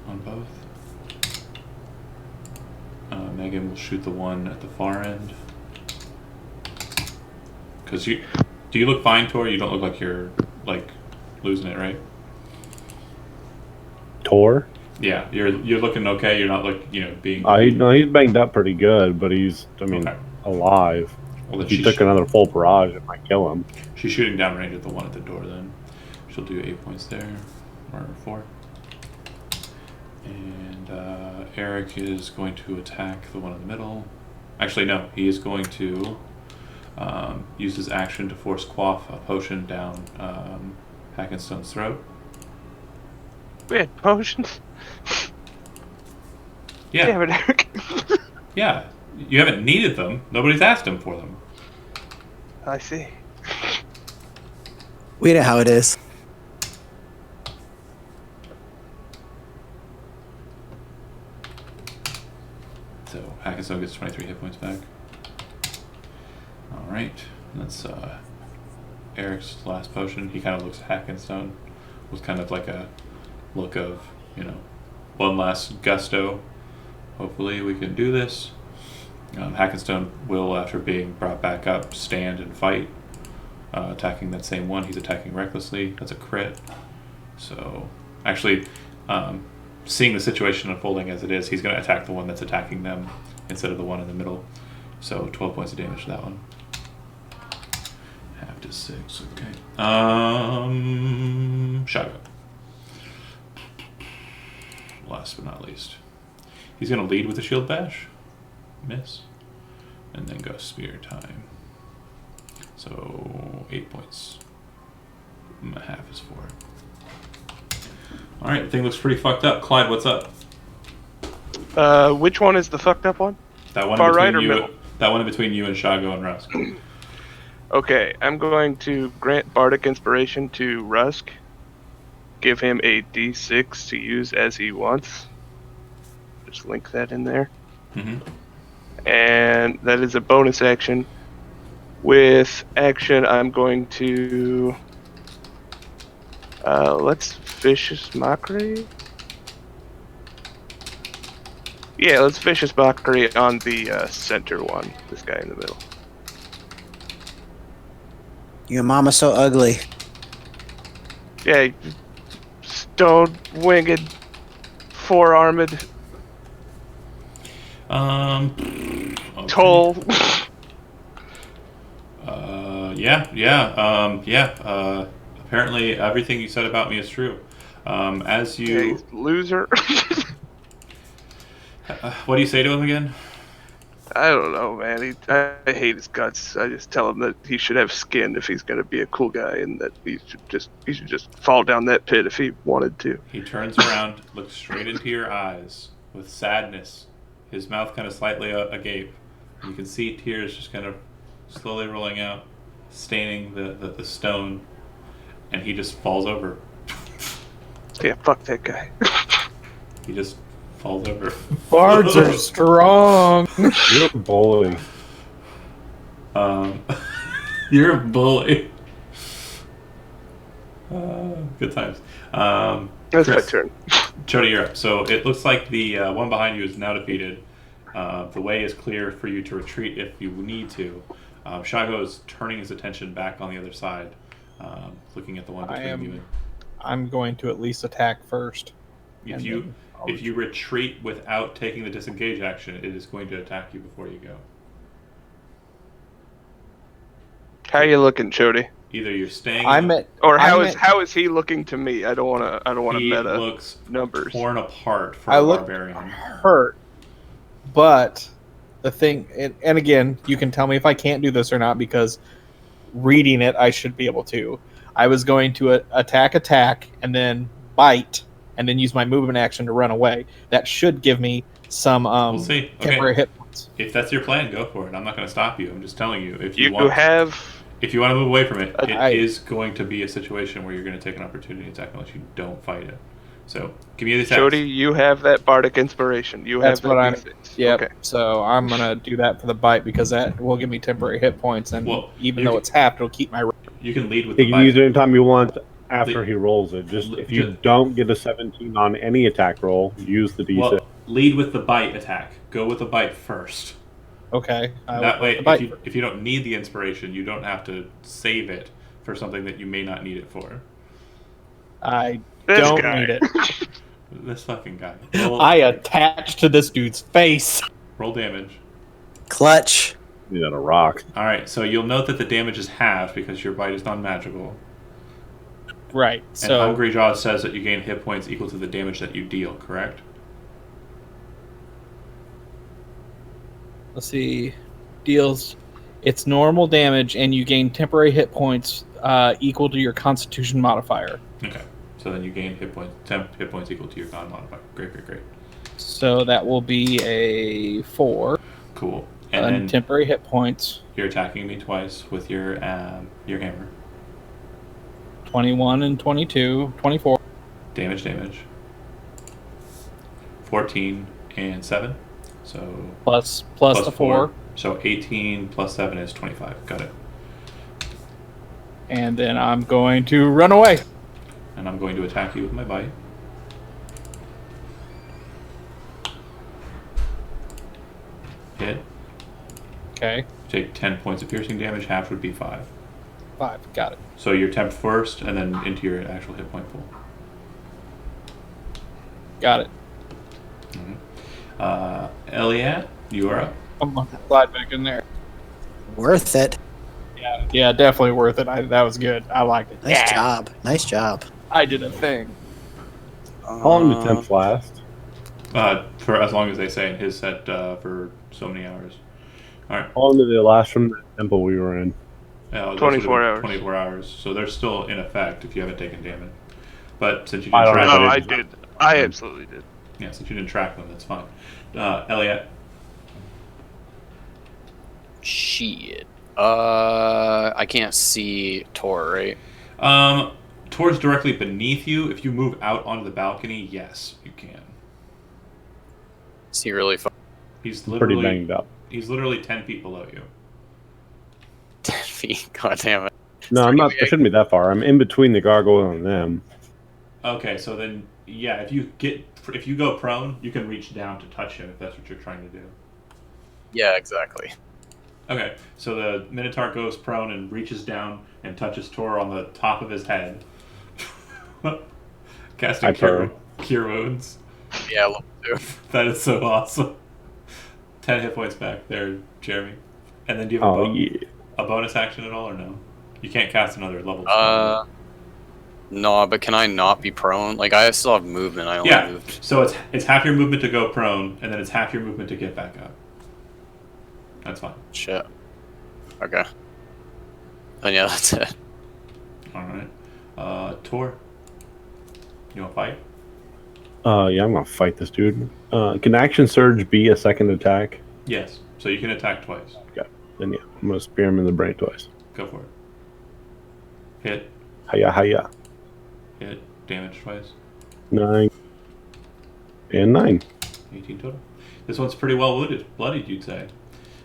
Speaker 1: On both. Megan will shoot the one at the far end. Because do you look fine, Tor? You don't look like you're losing it, right?
Speaker 3: Tor?
Speaker 1: Yeah, you're looking okay. You're not being.
Speaker 3: No, he's banged up pretty good, but he's,
Speaker 1: Okay.
Speaker 3: alive.
Speaker 1: Well,
Speaker 3: If he took another full barrage, it might kill him.
Speaker 1: She's shooting downrange at the one at the door. Then she'll do 8 points there, or 4. And Eric is going to attack the one in the middle. Actually, no, he is going to use his action to force quaff a potion down Hackenstone's throat.
Speaker 6: We had potions.
Speaker 1: Yeah,
Speaker 6: Damn it, Eric.
Speaker 1: yeah. You haven't needed them. Nobody's asked him for them.
Speaker 6: I see.
Speaker 4: We know how it is.
Speaker 1: So Hackenstone gets 23 hit points back. All right, that's Eric's last potion. He kind of looks at Hackenstone with kind of like a look of, one last gusto. Hopefully we can do this. Hackenstone will, after being brought back up, stand and fight, attacking that same one. He's attacking recklessly. That's a crit. So, actually, seeing the situation unfolding as it is, he's going to attack the one that's attacking them instead of the one in the middle. So 12 points of damage to that one. Half to 6. Okay. Shotgun. Last but not least, he's going to lead with a shield bash. Miss. And then go spear time. So 8 points. Half is 4. Alright, the thing looks pretty fucked up. Clyde, what's up?
Speaker 6: Which one is the fucked up one?
Speaker 1: That one
Speaker 6: Far
Speaker 1: between
Speaker 6: right or
Speaker 1: you.
Speaker 6: middle?
Speaker 1: That one in between you and Shago and Rusk.
Speaker 6: Okay, I'm going to grant Bardic Inspiration to Rusk. Give him a D6 to use as he wants. Just link that in there. And that is a bonus action. With action, I'm going to... let's Vicious Mockery? Yeah, let's Vicious Mockery on the center one. This guy in the middle.
Speaker 4: Your mama's so ugly.
Speaker 6: Yeah, stone-winged, four-armed,
Speaker 1: Okay.
Speaker 6: tall.
Speaker 1: Apparently, everything you said about me is true. As
Speaker 6: Yeah,
Speaker 1: you,
Speaker 6: he's loser.
Speaker 1: what do you say to him again?
Speaker 6: I don't know, man. I hate his guts. I just tell him that he should have skin if he's gonna be a cool guy, and that he should just fall down that pit if he wanted to.
Speaker 1: He turns around, looks straight into your eyes with sadness, his mouth kind of slightly agape. You can see tears just kind of slowly rolling out, staining the stone, and he just falls over.
Speaker 6: Yeah, fuck that guy.
Speaker 1: He just falls over.
Speaker 2: Bards are strong.
Speaker 3: You're a bully.
Speaker 1: You're a bully. Good times.
Speaker 6: That's my
Speaker 1: Chris.
Speaker 6: turn.
Speaker 1: Jody, you're up. So it looks like the one behind you is now defeated. The way is clear for you to retreat if you need to. Shago is turning his attention back on the other side, looking at the one between you and...
Speaker 2: I'm going to at least attack first.
Speaker 1: If you retreat without taking the disengage action, it is going to attack you before you go.
Speaker 6: How you looking, Chody?
Speaker 1: Either you're staying...
Speaker 6: Or how is he looking to me? I don't wanna
Speaker 1: he
Speaker 6: meta
Speaker 1: looks
Speaker 6: numbers.
Speaker 1: torn apart for
Speaker 2: I
Speaker 1: a
Speaker 2: look
Speaker 1: barbarian.
Speaker 2: hurt, but the thing, and again, you can tell me if I can't do this or not, because reading it, I should be able to. I was going to attack, and then bite, and then use my movement action to run away. That should give me some
Speaker 1: We'll see. Okay.
Speaker 2: temporary hit points.
Speaker 1: If that's your plan, go for it. I'm not going to stop you. I'm just telling you. If you
Speaker 6: You
Speaker 1: want,
Speaker 6: have
Speaker 1: if you want to move away from it,
Speaker 2: I-
Speaker 1: it is going to be a situation where you're going to take an opportunity attack unless you don't fight it. So give me the attacks.
Speaker 6: Chody, you have that Bardic Inspiration. You
Speaker 2: That's
Speaker 6: have
Speaker 2: what
Speaker 6: that
Speaker 2: I'm.
Speaker 6: D6.
Speaker 2: Yep.
Speaker 6: Okay.
Speaker 2: So I'm gonna do that for the bite because that will give me temporary hit points, and
Speaker 1: Well,
Speaker 2: even
Speaker 1: you
Speaker 2: though
Speaker 1: can-
Speaker 2: it's half, it'll keep my.
Speaker 1: You can lead with
Speaker 3: You
Speaker 1: the
Speaker 3: can use
Speaker 1: bite.
Speaker 3: it anytime you want after
Speaker 1: Le-
Speaker 3: he rolls it. Just if you
Speaker 1: Ju-
Speaker 3: don't get a 17 on any attack roll, use the D6.
Speaker 1: Well, lead with the bite attack. Go with the bite first.
Speaker 2: Okay.
Speaker 1: That way,
Speaker 2: the bite
Speaker 1: if you don't need the inspiration, you don't have to save it for something that you may not need it for.
Speaker 2: I
Speaker 6: This
Speaker 2: don't
Speaker 6: guy.
Speaker 2: need it.
Speaker 1: This fucking guy. Roll,
Speaker 2: I attach to this dude's face.
Speaker 1: roll damage.
Speaker 4: Clutch.
Speaker 3: You got a rock.
Speaker 1: All right, so you'll note that the damage is halved because your bite is non-magical.
Speaker 2: Right.
Speaker 1: And
Speaker 2: So
Speaker 1: Hungry Jaws says that you gain hit points equal to the damage that you deal, correct?
Speaker 2: let's see. Deals its normal damage, and you gain temporary hit points equal to your Constitution modifier.
Speaker 1: Okay. So then you gain hit points, temp hit points equal to your con modifier. Great.
Speaker 2: So that will be a 4.
Speaker 1: Cool.
Speaker 2: Or
Speaker 1: And then
Speaker 2: temporary hit points.
Speaker 1: you're attacking me twice with your hammer.
Speaker 2: 21 and 22, 24.
Speaker 1: Damage. 14 and 7. So
Speaker 2: Plus the 4.
Speaker 1: So 18 plus 7 is 25. Got it.
Speaker 2: And then I'm going to run away.
Speaker 1: And I'm going to attack you with my bite. Hit.
Speaker 2: Okay.
Speaker 1: Take 10 points of piercing damage. Half would be 5.
Speaker 2: 5. Got it.
Speaker 1: So your temp first, and then into your actual hit point pool.
Speaker 2: Got it.
Speaker 1: Elliot, you are up.
Speaker 2: I'm going to slide back in there.
Speaker 4: Worth it.
Speaker 2: Yeah, definitely worth it. That was good. I liked it.
Speaker 4: Nice job. Nice job.
Speaker 2: I did a thing.
Speaker 3: How long do temps last?
Speaker 1: For as long as they say in his set, for so many hours. All right.
Speaker 3: How long did they last from the temple we were in?
Speaker 1: Those
Speaker 6: 24
Speaker 1: would've
Speaker 6: hours.
Speaker 1: been 24 hours. So they're still in effect if you haven't taken damage. But since you
Speaker 3: I
Speaker 1: didn't
Speaker 3: don't
Speaker 1: track
Speaker 3: know.
Speaker 6: No,
Speaker 1: them,
Speaker 6: I did. I absolutely did.
Speaker 1: yeah, since you didn't track them, that's fine. Elliot,
Speaker 7: Shit. I can't see Tor, right?
Speaker 1: Tor's directly beneath you. If you move out onto the balcony, yes, you can.
Speaker 7: Is he really far?
Speaker 1: He's
Speaker 3: Pretty
Speaker 1: literally
Speaker 3: banged up.
Speaker 1: He's literally 10 feet below you.
Speaker 7: 10 feet. God damn it.
Speaker 3: No, I'm not.
Speaker 7: Pretty
Speaker 3: I shouldn't be that far. I'm in between the gargoyle and them.
Speaker 1: Okay, so then yeah, if you go prone, you can reach down to touch him if that's what you're trying to do.
Speaker 7: Yeah, exactly.
Speaker 1: Okay, so the Minotaur goes prone and reaches down and touches Tor on the top of his head. Casting
Speaker 3: I purr.
Speaker 1: cure wounds.
Speaker 7: Yeah, level 2.
Speaker 1: That is so awesome. 10 hit points back there, Jeremy. And then do you have a bonus action at all or no? You can't cast another level.
Speaker 7: No, but can I not be prone? Like, I still have movement. I only
Speaker 1: Yeah,
Speaker 7: moved.
Speaker 1: so it's half your movement to go prone, and then it's half your movement to get back up. That's fine.
Speaker 7: Shit. Okay. And yeah, that's it.
Speaker 1: Alright. Tor, you want to fight?
Speaker 3: Yeah, I'm gonna fight this dude. Can action surge be a second attack?
Speaker 1: Yes. So you can attack twice.
Speaker 3: Then yeah, I'm gonna spear him in the brain twice.
Speaker 1: Go for it. Hit.
Speaker 3: Hiya.
Speaker 1: Hit. Damage twice.
Speaker 3: 9 and 9.
Speaker 1: 18 total. This one's pretty well bloodied, you'd say.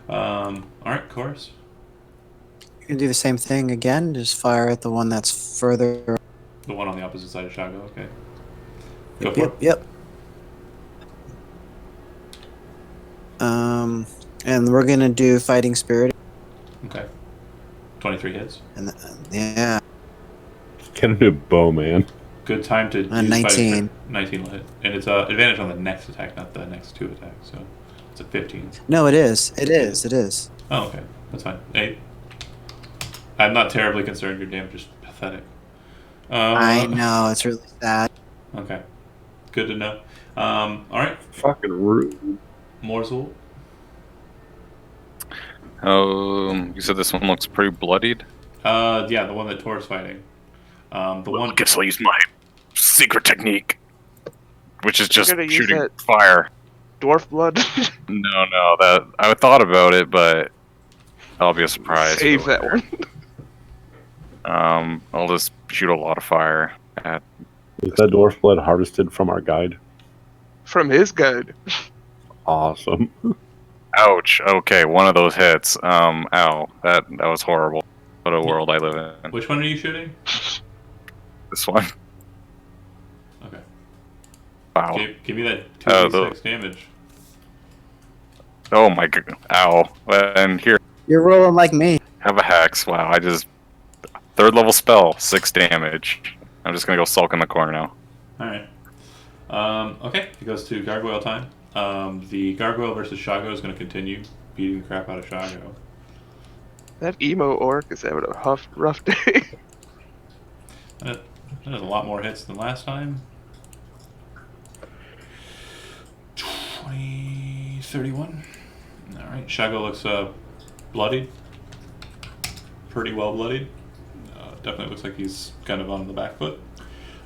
Speaker 1: Alright, Chorus.
Speaker 4: You can do the same thing again. Just fire at the one that's further.
Speaker 1: The one on the opposite side of Shago, okay. Go for it.
Speaker 4: Yep. And we're gonna do fighting spirit.
Speaker 1: Okay. 23 hits.
Speaker 4: And yeah,
Speaker 3: Get a new bow, man.
Speaker 1: Good time to use
Speaker 4: 19.
Speaker 1: fighting. 19 will hit. And it's advantage on the next attack, not the next 2 attacks. So it's a 15.
Speaker 4: no, it is. It is.
Speaker 1: Oh, okay. That's fine. 8. I'm not terribly concerned. Your damage is pathetic.
Speaker 4: I know it's really sad.
Speaker 1: Okay. Good to know. Alright.
Speaker 3: Fucking rude.
Speaker 1: Morzul.
Speaker 5: You said this one looks pretty bloodied.
Speaker 1: Yeah, the one that Tor's fighting.
Speaker 5: I guess I'll use my secret technique, which is just
Speaker 6: gonna use
Speaker 5: shooting
Speaker 6: that-
Speaker 5: fire.
Speaker 6: Dwarf blood.
Speaker 5: No, that I thought about it, but that'll be a surprise.
Speaker 6: Save that one.
Speaker 5: I'll just shoot a lot of fire at.
Speaker 3: Is that dwarf blood harvested from our guide?
Speaker 6: From his guide.
Speaker 3: Awesome.
Speaker 5: Ouch. Okay, one of those hits. Ow. That was horrible. What a world I live in.
Speaker 1: Which one are you shooting?
Speaker 5: This one.
Speaker 1: Okay.
Speaker 5: Wow.
Speaker 1: Give me that
Speaker 5: Oh,
Speaker 1: 2d6 damage.
Speaker 5: Oh my god. Ow. And here,
Speaker 4: You're rolling like me.
Speaker 5: have a hex. Wow. I just 3rd level spell, 6 damage. I'm just gonna go sulk in the corner now.
Speaker 1: Alright. Okay, it goes to Gargoyle time. The Gargoyle versus Shago is going to continue beating the crap out of Shago.
Speaker 6: That emo orc is having a rough day.
Speaker 1: That has a lot more hits than last time. 20, 31. Alright, Shago looks bloodied. Pretty well bloodied. Definitely looks like he's kind of on the back foot.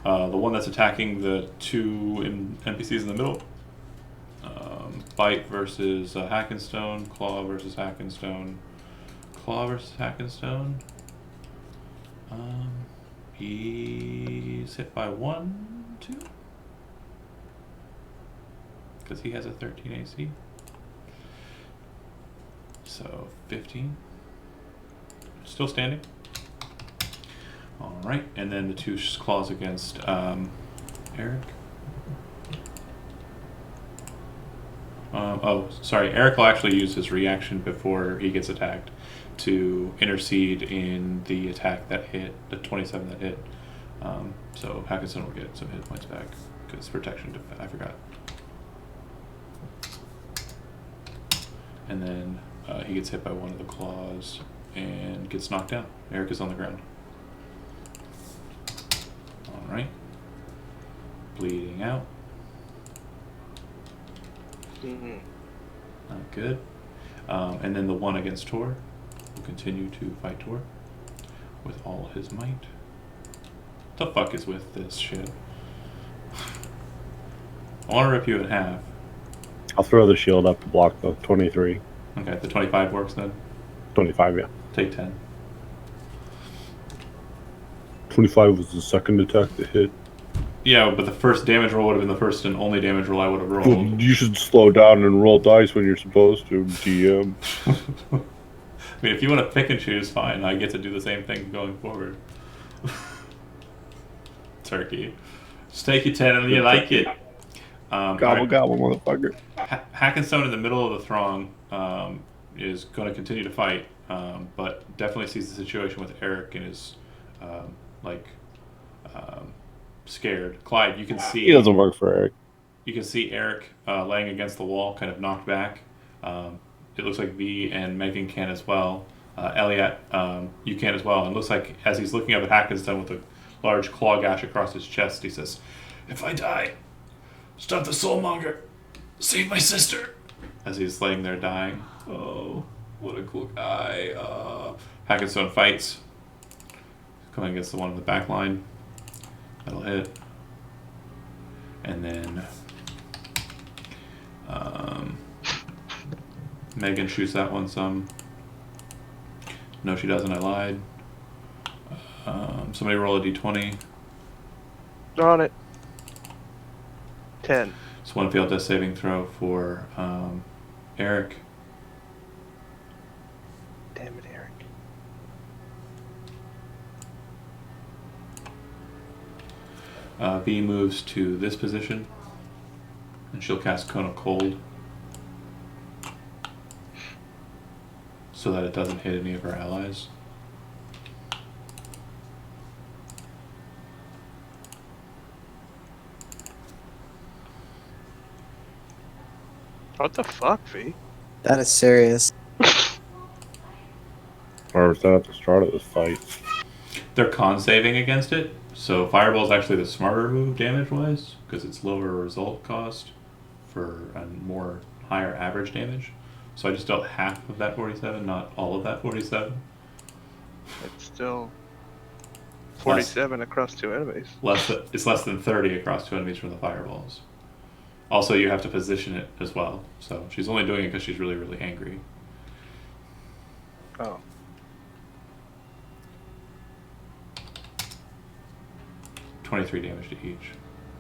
Speaker 1: The one that's attacking the 2 NPCs in the middle. Bite versus Hackenstone. Claw versus Hackenstone. Claw versus Hackenstone. He's hit by 1, 2. Because he has a 13 AC. So 15. Still standing. Alright, and then the 2 claws against Eric. Sorry. Eric will actually use his reaction before he gets attacked to intercede in the attack that hit, the 27 that hit. So Hackinson will get some hit points back because protection, I forgot. And then he gets hit by 1 of the claws and gets knocked down. Eric is on the ground. Alright. Bleeding out. Not good. And then the 1 against Tor will continue to fight Tor with all his might. The fuck is with this shit? I want to rip you in half.
Speaker 3: I'll throw the shield up to block the 23.
Speaker 1: Okay, the 25 works then.
Speaker 3: 25, yeah.
Speaker 1: Take 10.
Speaker 3: 25 was the second attack that hit.
Speaker 1: Yeah, but the first damage roll would have been the first and only damage roll I would have
Speaker 3: Well,
Speaker 1: rolled.
Speaker 3: you should slow down and roll dice when you're supposed to, DM.
Speaker 1: I mean, if you want to pick and choose, fine. I get to do the same thing going forward. Turkey. Just take your 10 and you like it.
Speaker 3: Gobble, gobble, motherfucker.
Speaker 1: Hackenstone in the middle of the throng is going to continue to fight, but definitely sees the situation with Eric and is scared. Clyde, you can see
Speaker 3: He doesn't work for Eric.
Speaker 1: You can see Eric laying against the wall, kind of knocked back. It looks like V and Megan can as well. Elliot, you can as well. And it looks like as he's looking up at Hackenstone with a large claw gash across his chest, he says, "If I die, stop the soulmonger. Save my sister." As he's laying there dying. Oh, what a cool guy. Hackenstone fights. Coming against the one in the back line. That'll hit. And then Megan shoots that one some. No, she doesn't. I lied. Somebody roll a d20.
Speaker 6: On it. 10.
Speaker 1: It's one failed death saving throw for Eric.
Speaker 6: Damn it, Eric.
Speaker 1: V moves to this position, and she'll cast Cone of Cold so that it doesn't hit any of her allies.
Speaker 6: What the fuck, V?
Speaker 4: That is serious.
Speaker 3: Or was that at the start of this fight?
Speaker 1: They're con saving against it, so Fireball is actually the smarter move damage-wise, because it's lower result cost for a more higher average damage. So I just dealt half of that 47, not all of that 47.
Speaker 6: It's still 47 across 2 enemies.
Speaker 1: It's less than 30 across 2 enemies from the fireballs. Also, you have to position it as well. So she's only doing it because she's really, really angry.
Speaker 6: Oh.
Speaker 1: $23 damage to each.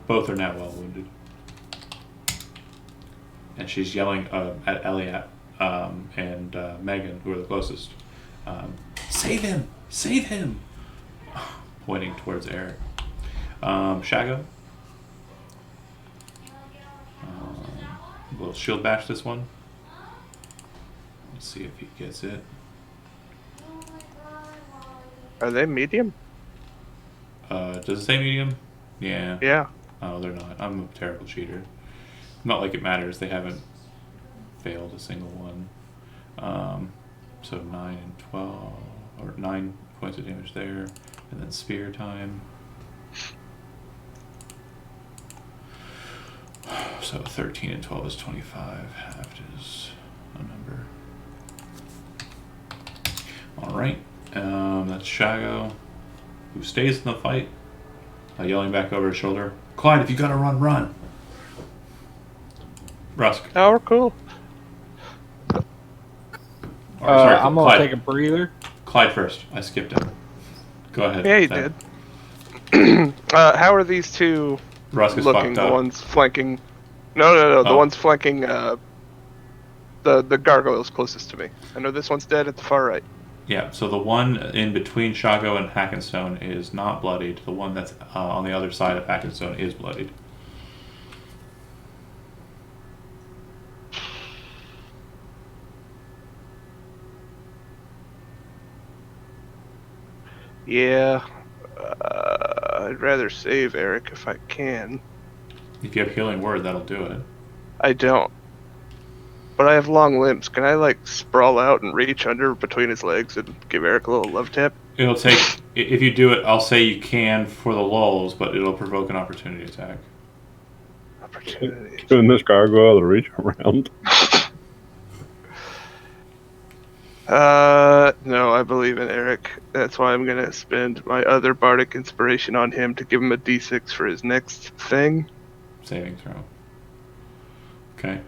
Speaker 1: Both are now well wounded. And she's yelling at Elliot and Megan, who are the closest. Save him! Save him! Pointing towards Eric. Shago. We'll shield bash this one. Let's see if he gets it.
Speaker 6: Are they medium?
Speaker 1: Does it say medium? Yeah.
Speaker 6: Yeah.
Speaker 1: Oh, they're not. I'm a terrible cheater. Not like it matters. They haven't failed a single one. So 9 and 12, or 9 points of damage there, and then spear time. So 13 and 12 is 25. Halved is a number. All right. That's Shago, who stays in the fight, yelling back over his shoulder, "Clyde, if you gotta run, run." Rusk.
Speaker 6: Oh, cool.
Speaker 1: Or, sorry,
Speaker 2: I'm gonna
Speaker 1: Clyde.
Speaker 2: take a breather.
Speaker 1: Clyde first. I skipped him. Go ahead.
Speaker 6: Yeah, you
Speaker 1: Zach.
Speaker 6: did. How are these two
Speaker 1: Rusk is
Speaker 6: looking?
Speaker 1: fucked
Speaker 6: The
Speaker 1: up.
Speaker 6: ones flanking. No. The
Speaker 1: Oh.
Speaker 6: ones flanking. The gargoyles closest to me. I know this one's dead at the far right.
Speaker 1: Yeah, so the one in between Shago and Hackenstone is not bloodied. The one that's on the other side of Hackenstone is bloodied.
Speaker 6: Yeah. I'd rather save Eric if I can.
Speaker 1: If you have Healing Word, that'll do it.
Speaker 6: I don't. But I have long limbs. Can I, like, sprawl out and reach under between his legs and give Eric a little love tap?
Speaker 1: It'll take, if you do it, I'll say you can for the lulls, but it'll provoke an opportunity attack.
Speaker 6: Opportunity.
Speaker 3: Doing this gargoyle to reach around.
Speaker 6: No, I believe in Eric. That's why I'm gonna spend my other bardic inspiration on him to give him a d6 for his next thing,
Speaker 1: Saving throw. Okay,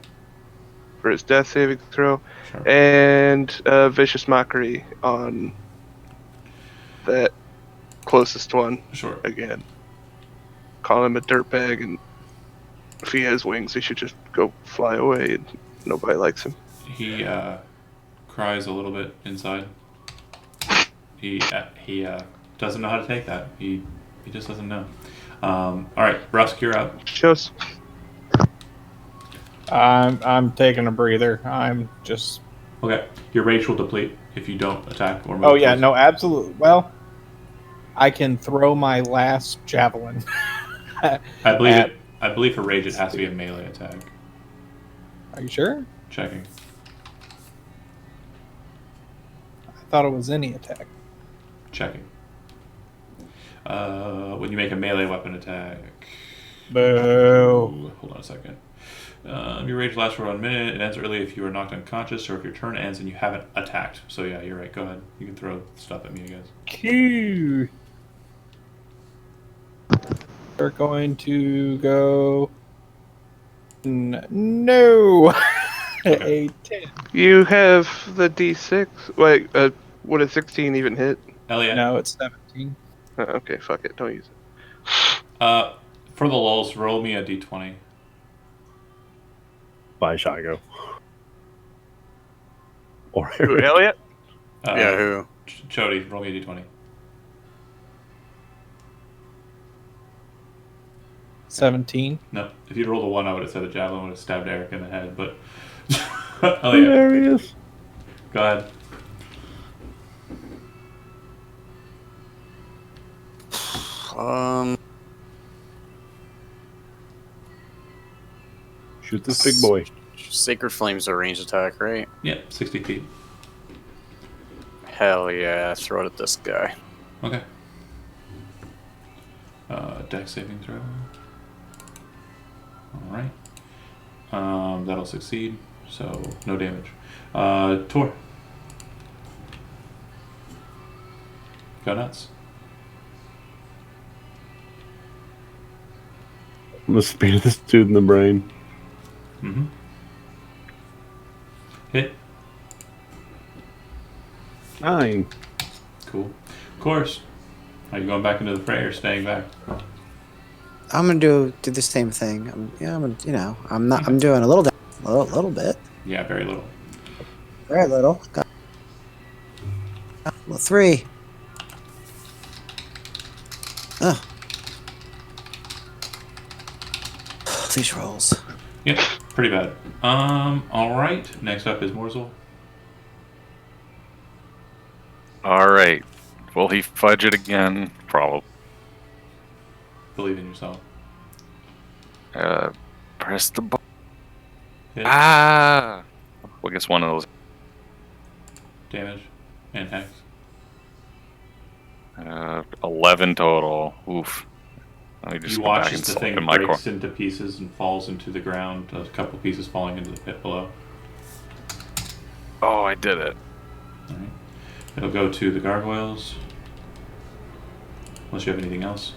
Speaker 6: for his death saving throw,
Speaker 1: sure.
Speaker 6: and vicious mockery on that closest one
Speaker 1: Sure.
Speaker 6: again. Call him a dirtbag, and if he has wings, he should just go fly away, and nobody likes him.
Speaker 1: He cries a little bit inside. He doesn't know how to take that. He just doesn't know. All right, Rusk, you're up.
Speaker 6: Shows.
Speaker 2: I'm taking a breather. I'm just.
Speaker 1: Okay, your rage will deplete if you don't attack or move.
Speaker 2: Oh yeah,
Speaker 1: close.
Speaker 2: no, absolutely. Well, I can throw my last javelin.
Speaker 1: I believe for rage it has to be a melee attack.
Speaker 2: Are you sure?
Speaker 1: Checking.
Speaker 2: I thought it was any attack.
Speaker 1: Checking. When you make a melee weapon attack.
Speaker 2: Boo.
Speaker 1: Ooh, hold on a second. Your rage lasts for 1 minute. It ends early if you are knocked unconscious or if your turn ends and you haven't attacked. So yeah, you're right. Go ahead. You can throw stuff at me, I guess.
Speaker 2: Q. We're going to go. No.
Speaker 1: Okay.
Speaker 2: A 10.
Speaker 6: You have the d6. Wait, would a 16 even hit?
Speaker 1: Elliot.
Speaker 2: No, it's 17.
Speaker 6: Okay, fuck it. Don't use it.
Speaker 1: For the lulls, roll me a d20.
Speaker 3: By Shago. Or
Speaker 6: Who, Elliot?
Speaker 7: Yeah, who?
Speaker 1: Chody, roll me a d20.
Speaker 2: 17.
Speaker 1: No, if you'd rolled a 1, I would have said a javelin would have stabbed Eric in the head, but. Elliot,
Speaker 3: hilarious.
Speaker 1: go ahead.
Speaker 3: Shoot this big boy.
Speaker 7: Sacred Flame's a ranged attack, right?
Speaker 1: Yeah, 60 feet.
Speaker 7: Hell yeah, throw it at this guy.
Speaker 1: Okay. Dex saving throw. Alright. That'll succeed, so no damage. Tor. Go nuts.
Speaker 3: I'm gonna spear this dude in the brain.
Speaker 1: Mm-hmm. Hit.
Speaker 3: 9.
Speaker 1: Cool. Of course. Are you going back into the fray or staying back?
Speaker 4: I'm gonna do the same thing. I'm doing a little bit,
Speaker 1: Yeah, very little.
Speaker 4: very little. Well, 3. Ugh. These rolls.
Speaker 1: Yep, pretty bad. Alright. Next up is Morzel.
Speaker 5: Alright. Will he fudge it again? Probably.
Speaker 1: Believe in yourself.
Speaker 5: Press the button.
Speaker 1: Hit.
Speaker 5: Ah! Well, I guess one of those.
Speaker 1: Damage. And hex.
Speaker 5: 11 total. Oof. Let me just
Speaker 1: You
Speaker 5: go
Speaker 1: watch
Speaker 5: back
Speaker 1: as
Speaker 5: and
Speaker 1: the
Speaker 5: select
Speaker 1: thing
Speaker 5: in my core.
Speaker 1: breaks into pieces and falls into the ground. A couple pieces falling into the pit below.
Speaker 5: Oh, I did it.
Speaker 1: Alright. It'll go to the gargoyles. Unless you have anything else.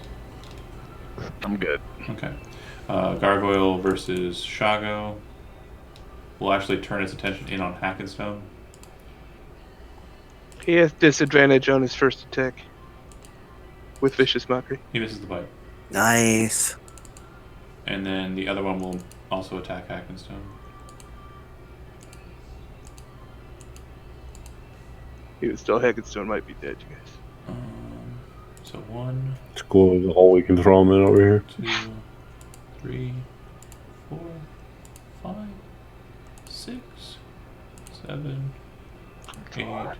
Speaker 5: I'm good.
Speaker 1: Okay. Gargoyle versus Shago. will actually turn his attention in on Hackenstone.
Speaker 6: He has disadvantage on his first attack with Vicious Mockery.
Speaker 1: He misses the bite.
Speaker 4: Nice.
Speaker 1: And then the other one will also attack Hackenstone.
Speaker 6: Even still, Hackenstone might be dead, you guys.
Speaker 1: So 1,
Speaker 3: It's cool. There's a hole we can throw them in over here.
Speaker 1: 2, 3, 4, 5, 6, 7, 8, 9.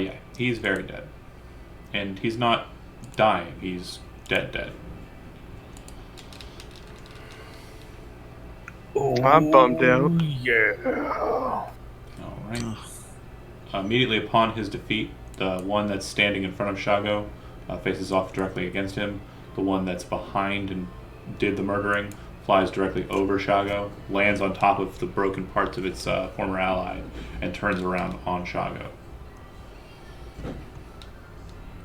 Speaker 1: Yeah, he's very dead. And he's not dying, he's dead.
Speaker 6: I'm bummed out.
Speaker 1: Alright. Immediately upon his defeat, the one that's standing in front of Shago faces off directly against him. The one that's behind and did the murdering flies directly over Shago, lands on top of the broken parts of its former ally, and turns around on Shago.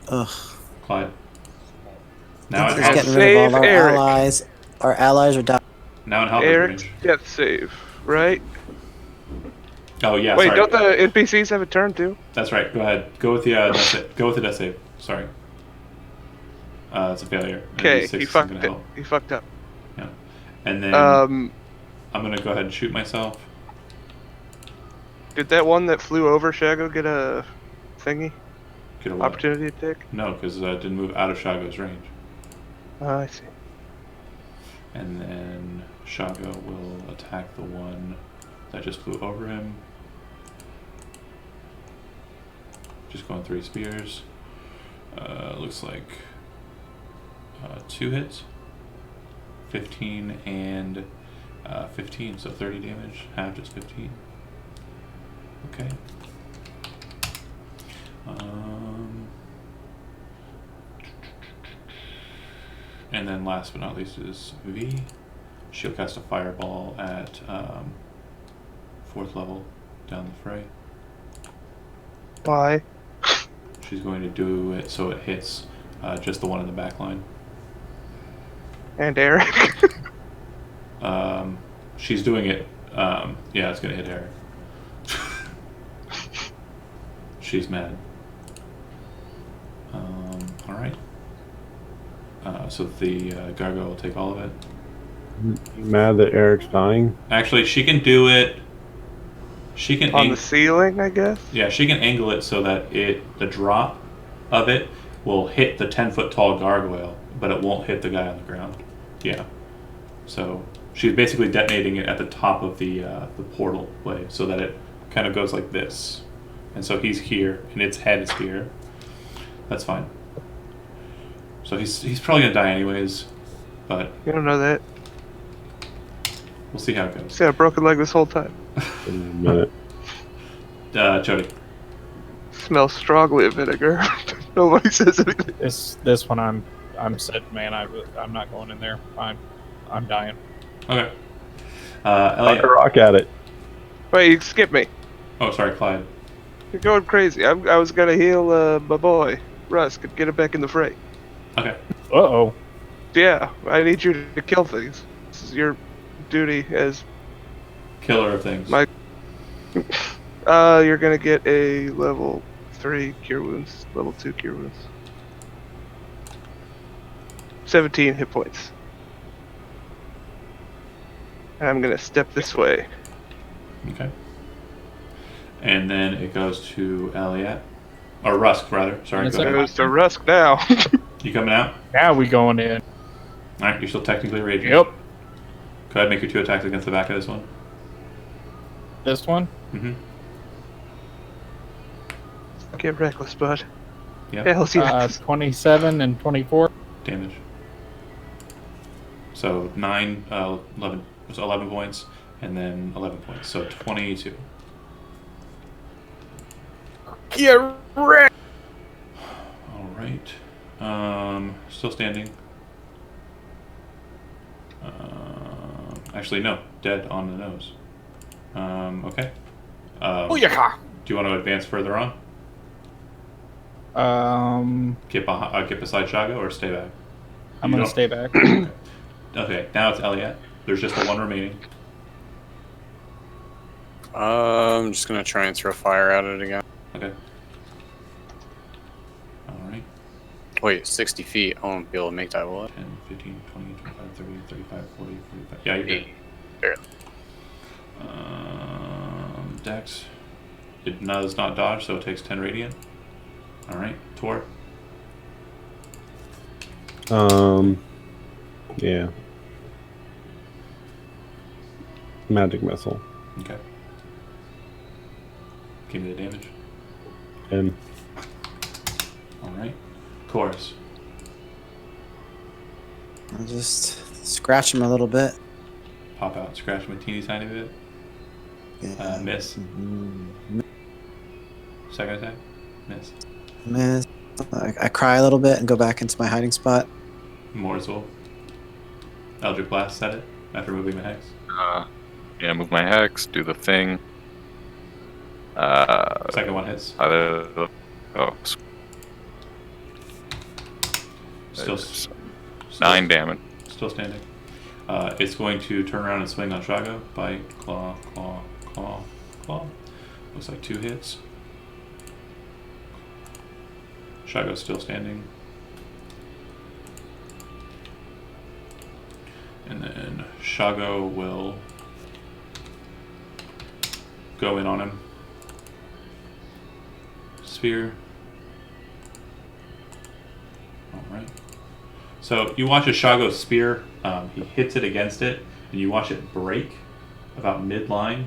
Speaker 4: Ugh.
Speaker 1: Clyde. Now
Speaker 4: This
Speaker 1: in
Speaker 4: is
Speaker 1: Halber's
Speaker 4: getting rid of all
Speaker 6: Save
Speaker 4: our
Speaker 6: Eric.
Speaker 4: allies. Our allies are dying.
Speaker 1: now in Halber's
Speaker 6: Eric's
Speaker 1: range.
Speaker 6: death save, right?
Speaker 1: Oh yeah,
Speaker 6: Wait,
Speaker 1: sorry.
Speaker 6: don't the NPCs have a turn too?
Speaker 1: That's right. Go ahead. Go with the go with the death save. Sorry. It's a failure. And
Speaker 6: Okay,
Speaker 1: D6
Speaker 6: he
Speaker 1: isn't
Speaker 6: fucked
Speaker 1: gonna
Speaker 6: it.
Speaker 1: help.
Speaker 6: He fucked up.
Speaker 1: Yeah. And then
Speaker 6: Um,
Speaker 1: I'm gonna go ahead and shoot myself.
Speaker 6: did that one that flew over Shago get a thingy?
Speaker 1: Get a what?
Speaker 6: Opportunity attack?
Speaker 1: No, because it didn't move out of Shago's range.
Speaker 6: I see.
Speaker 1: And then Shago will attack the one that just flew over him. Just going 3 spears. Looks like 2 hits. 15 and 15, so 30 damage. Half is 15. Okay. And then last but not least is V. She'll cast a fireball at 4th level down the fray.
Speaker 6: Why?
Speaker 1: She's going to do it so it hits just the one in the back line.
Speaker 6: And Eric?
Speaker 1: She's doing it. Yeah, it's going to hit Eric. She's mad. All right. So the gargoyle will take all of it.
Speaker 3: You mad that Eric's dying?
Speaker 1: Actually, she can do it. She can
Speaker 6: On the ceiling, I guess?
Speaker 1: yeah, she can angle it so that the drop of it will hit the 10-foot tall gargoyle, but it won't hit the guy on the ground. Yeah. So she's basically detonating it at the top of the portal way, so that it kind of goes like this, and so he's here, and its head is here. That's fine. So he's probably gonna die anyways, but
Speaker 6: You don't know that.
Speaker 1: we'll see how it goes.
Speaker 6: He's got a broken leg this whole time.
Speaker 3: In a minute.
Speaker 1: Jody.
Speaker 6: Smells strongly of vinegar. Nobody says anything.
Speaker 2: This one I'm set, man. I'm not going in there. I'm dying.
Speaker 1: Okay.
Speaker 3: Rock
Speaker 1: Elliot.
Speaker 3: a rock at it.
Speaker 6: Wait, you skipped me.
Speaker 1: Oh, sorry, Clyde.
Speaker 6: You're going crazy. I was gonna heal my boy, Rusk, and get him back in the fray.
Speaker 1: Okay.
Speaker 2: Uh-oh.
Speaker 6: Yeah, I need you to kill things. This is your duty as
Speaker 1: Killer of things.
Speaker 6: my... you're gonna get a level 3 cure wounds, level 2 cure wounds. 17 hit points. And I'm gonna step this way.
Speaker 1: Okay. And then it goes to Elliot. Or Rusk, rather. Sorry,
Speaker 2: Yes,
Speaker 1: go
Speaker 2: sir.
Speaker 1: ahead.
Speaker 6: Goes to Rusk now.
Speaker 1: You coming out?
Speaker 2: Now we going in.
Speaker 1: Alright, you're still technically raging.
Speaker 2: Yep.
Speaker 1: Go ahead, make your 2 attacks against the back of this one.
Speaker 2: This one.
Speaker 1: Mm-hmm.
Speaker 6: Get reckless, bud.
Speaker 1: Yep.
Speaker 6: Hell's yes.
Speaker 2: 27 and 24.
Speaker 1: Damage. So 9, 11, so 11 points, and then 11 points. So 22.
Speaker 2: Get wrecked.
Speaker 1: Alright. Still standing. Actually, no. Dead on the nose. Okay.
Speaker 2: Oh yeah.
Speaker 1: Do you want to advance further on? Get beside Shago or stay back?
Speaker 2: I'm
Speaker 1: You
Speaker 2: gonna
Speaker 1: don't-
Speaker 2: stay back.
Speaker 1: Okay, now it's Elliot. There's just the one remaining.
Speaker 8: I'm just gonna try and throw fire at it again.
Speaker 1: Okay. Alright.
Speaker 8: Wait, 60 feet. I won't be able to make that, will it?
Speaker 1: 10, 15, 20, 25, 30, 35, 40, 45. Yeah, you're good.
Speaker 8: Barely.
Speaker 1: Dex. It does not dodge, so it takes 10 radiant. Alright, Tor.
Speaker 3: Yeah. Magic missile.
Speaker 1: Okay. Give me the damage.
Speaker 3: And
Speaker 1: Alright. Chorus.
Speaker 4: I'll just scratch him a little bit.
Speaker 1: Pop out, scratch him a teeny tiny bit.
Speaker 4: Yeah.
Speaker 1: Miss.
Speaker 4: Mm,
Speaker 1: Second attack. Miss.
Speaker 4: miss. I cry a little bit and go back into my hiding spot.
Speaker 1: Morsel. Eldritch Blast set it after moving the hex.
Speaker 5: Yeah, move my hex, do the thing.
Speaker 1: Second one hits.
Speaker 5: Oh,
Speaker 1: Still,
Speaker 5: it's 9 damage.
Speaker 1: Still standing. It's going to turn around and swing on Shago. Bite, claw, claw, claw, claw. Looks like 2 hits. Shago's still standing. And then Shago will go in on him. Sphere. Alright. So you watch a Shago spear, he hits it against it, and you watch it break about midline,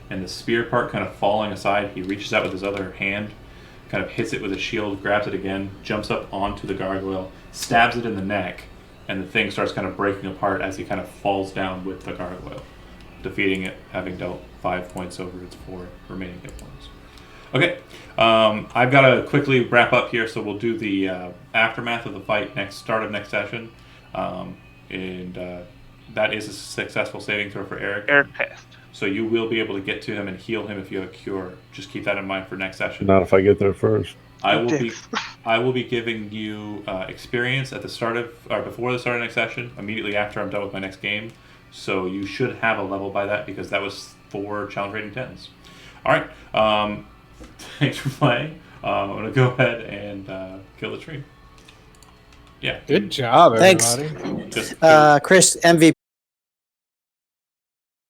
Speaker 1: and the spear part kind of falling aside. He reaches out with his other hand, kind of hits it with a shield, grabs it again, jumps up onto the gargoyle, stabs it in the neck, and the thing starts kind of breaking apart as he kind of falls down with the gargoyle, defeating it, having dealt 5 points over its 4 remaining hit points. Okay, I've got to quickly wrap up here, so we'll do the aftermath of the fight start of next session, and that is a successful saving throw for Eric.
Speaker 6: Eric passed.
Speaker 1: So you will be able to get to him and heal him if you have a cure. Just keep that in mind for next session.
Speaker 3: not if I get there first.
Speaker 1: I will be giving you experience at the start of or before the start of next session, immediately after I'm done with my next game. So you should have a level by that because that was 4 challenge rating 10s. All right. Thanks for playing. I'm gonna go ahead and kill the tree. Yeah.
Speaker 2: Good job,
Speaker 4: Thanks.
Speaker 2: everybody.
Speaker 1: Just
Speaker 4: Chris, MVP.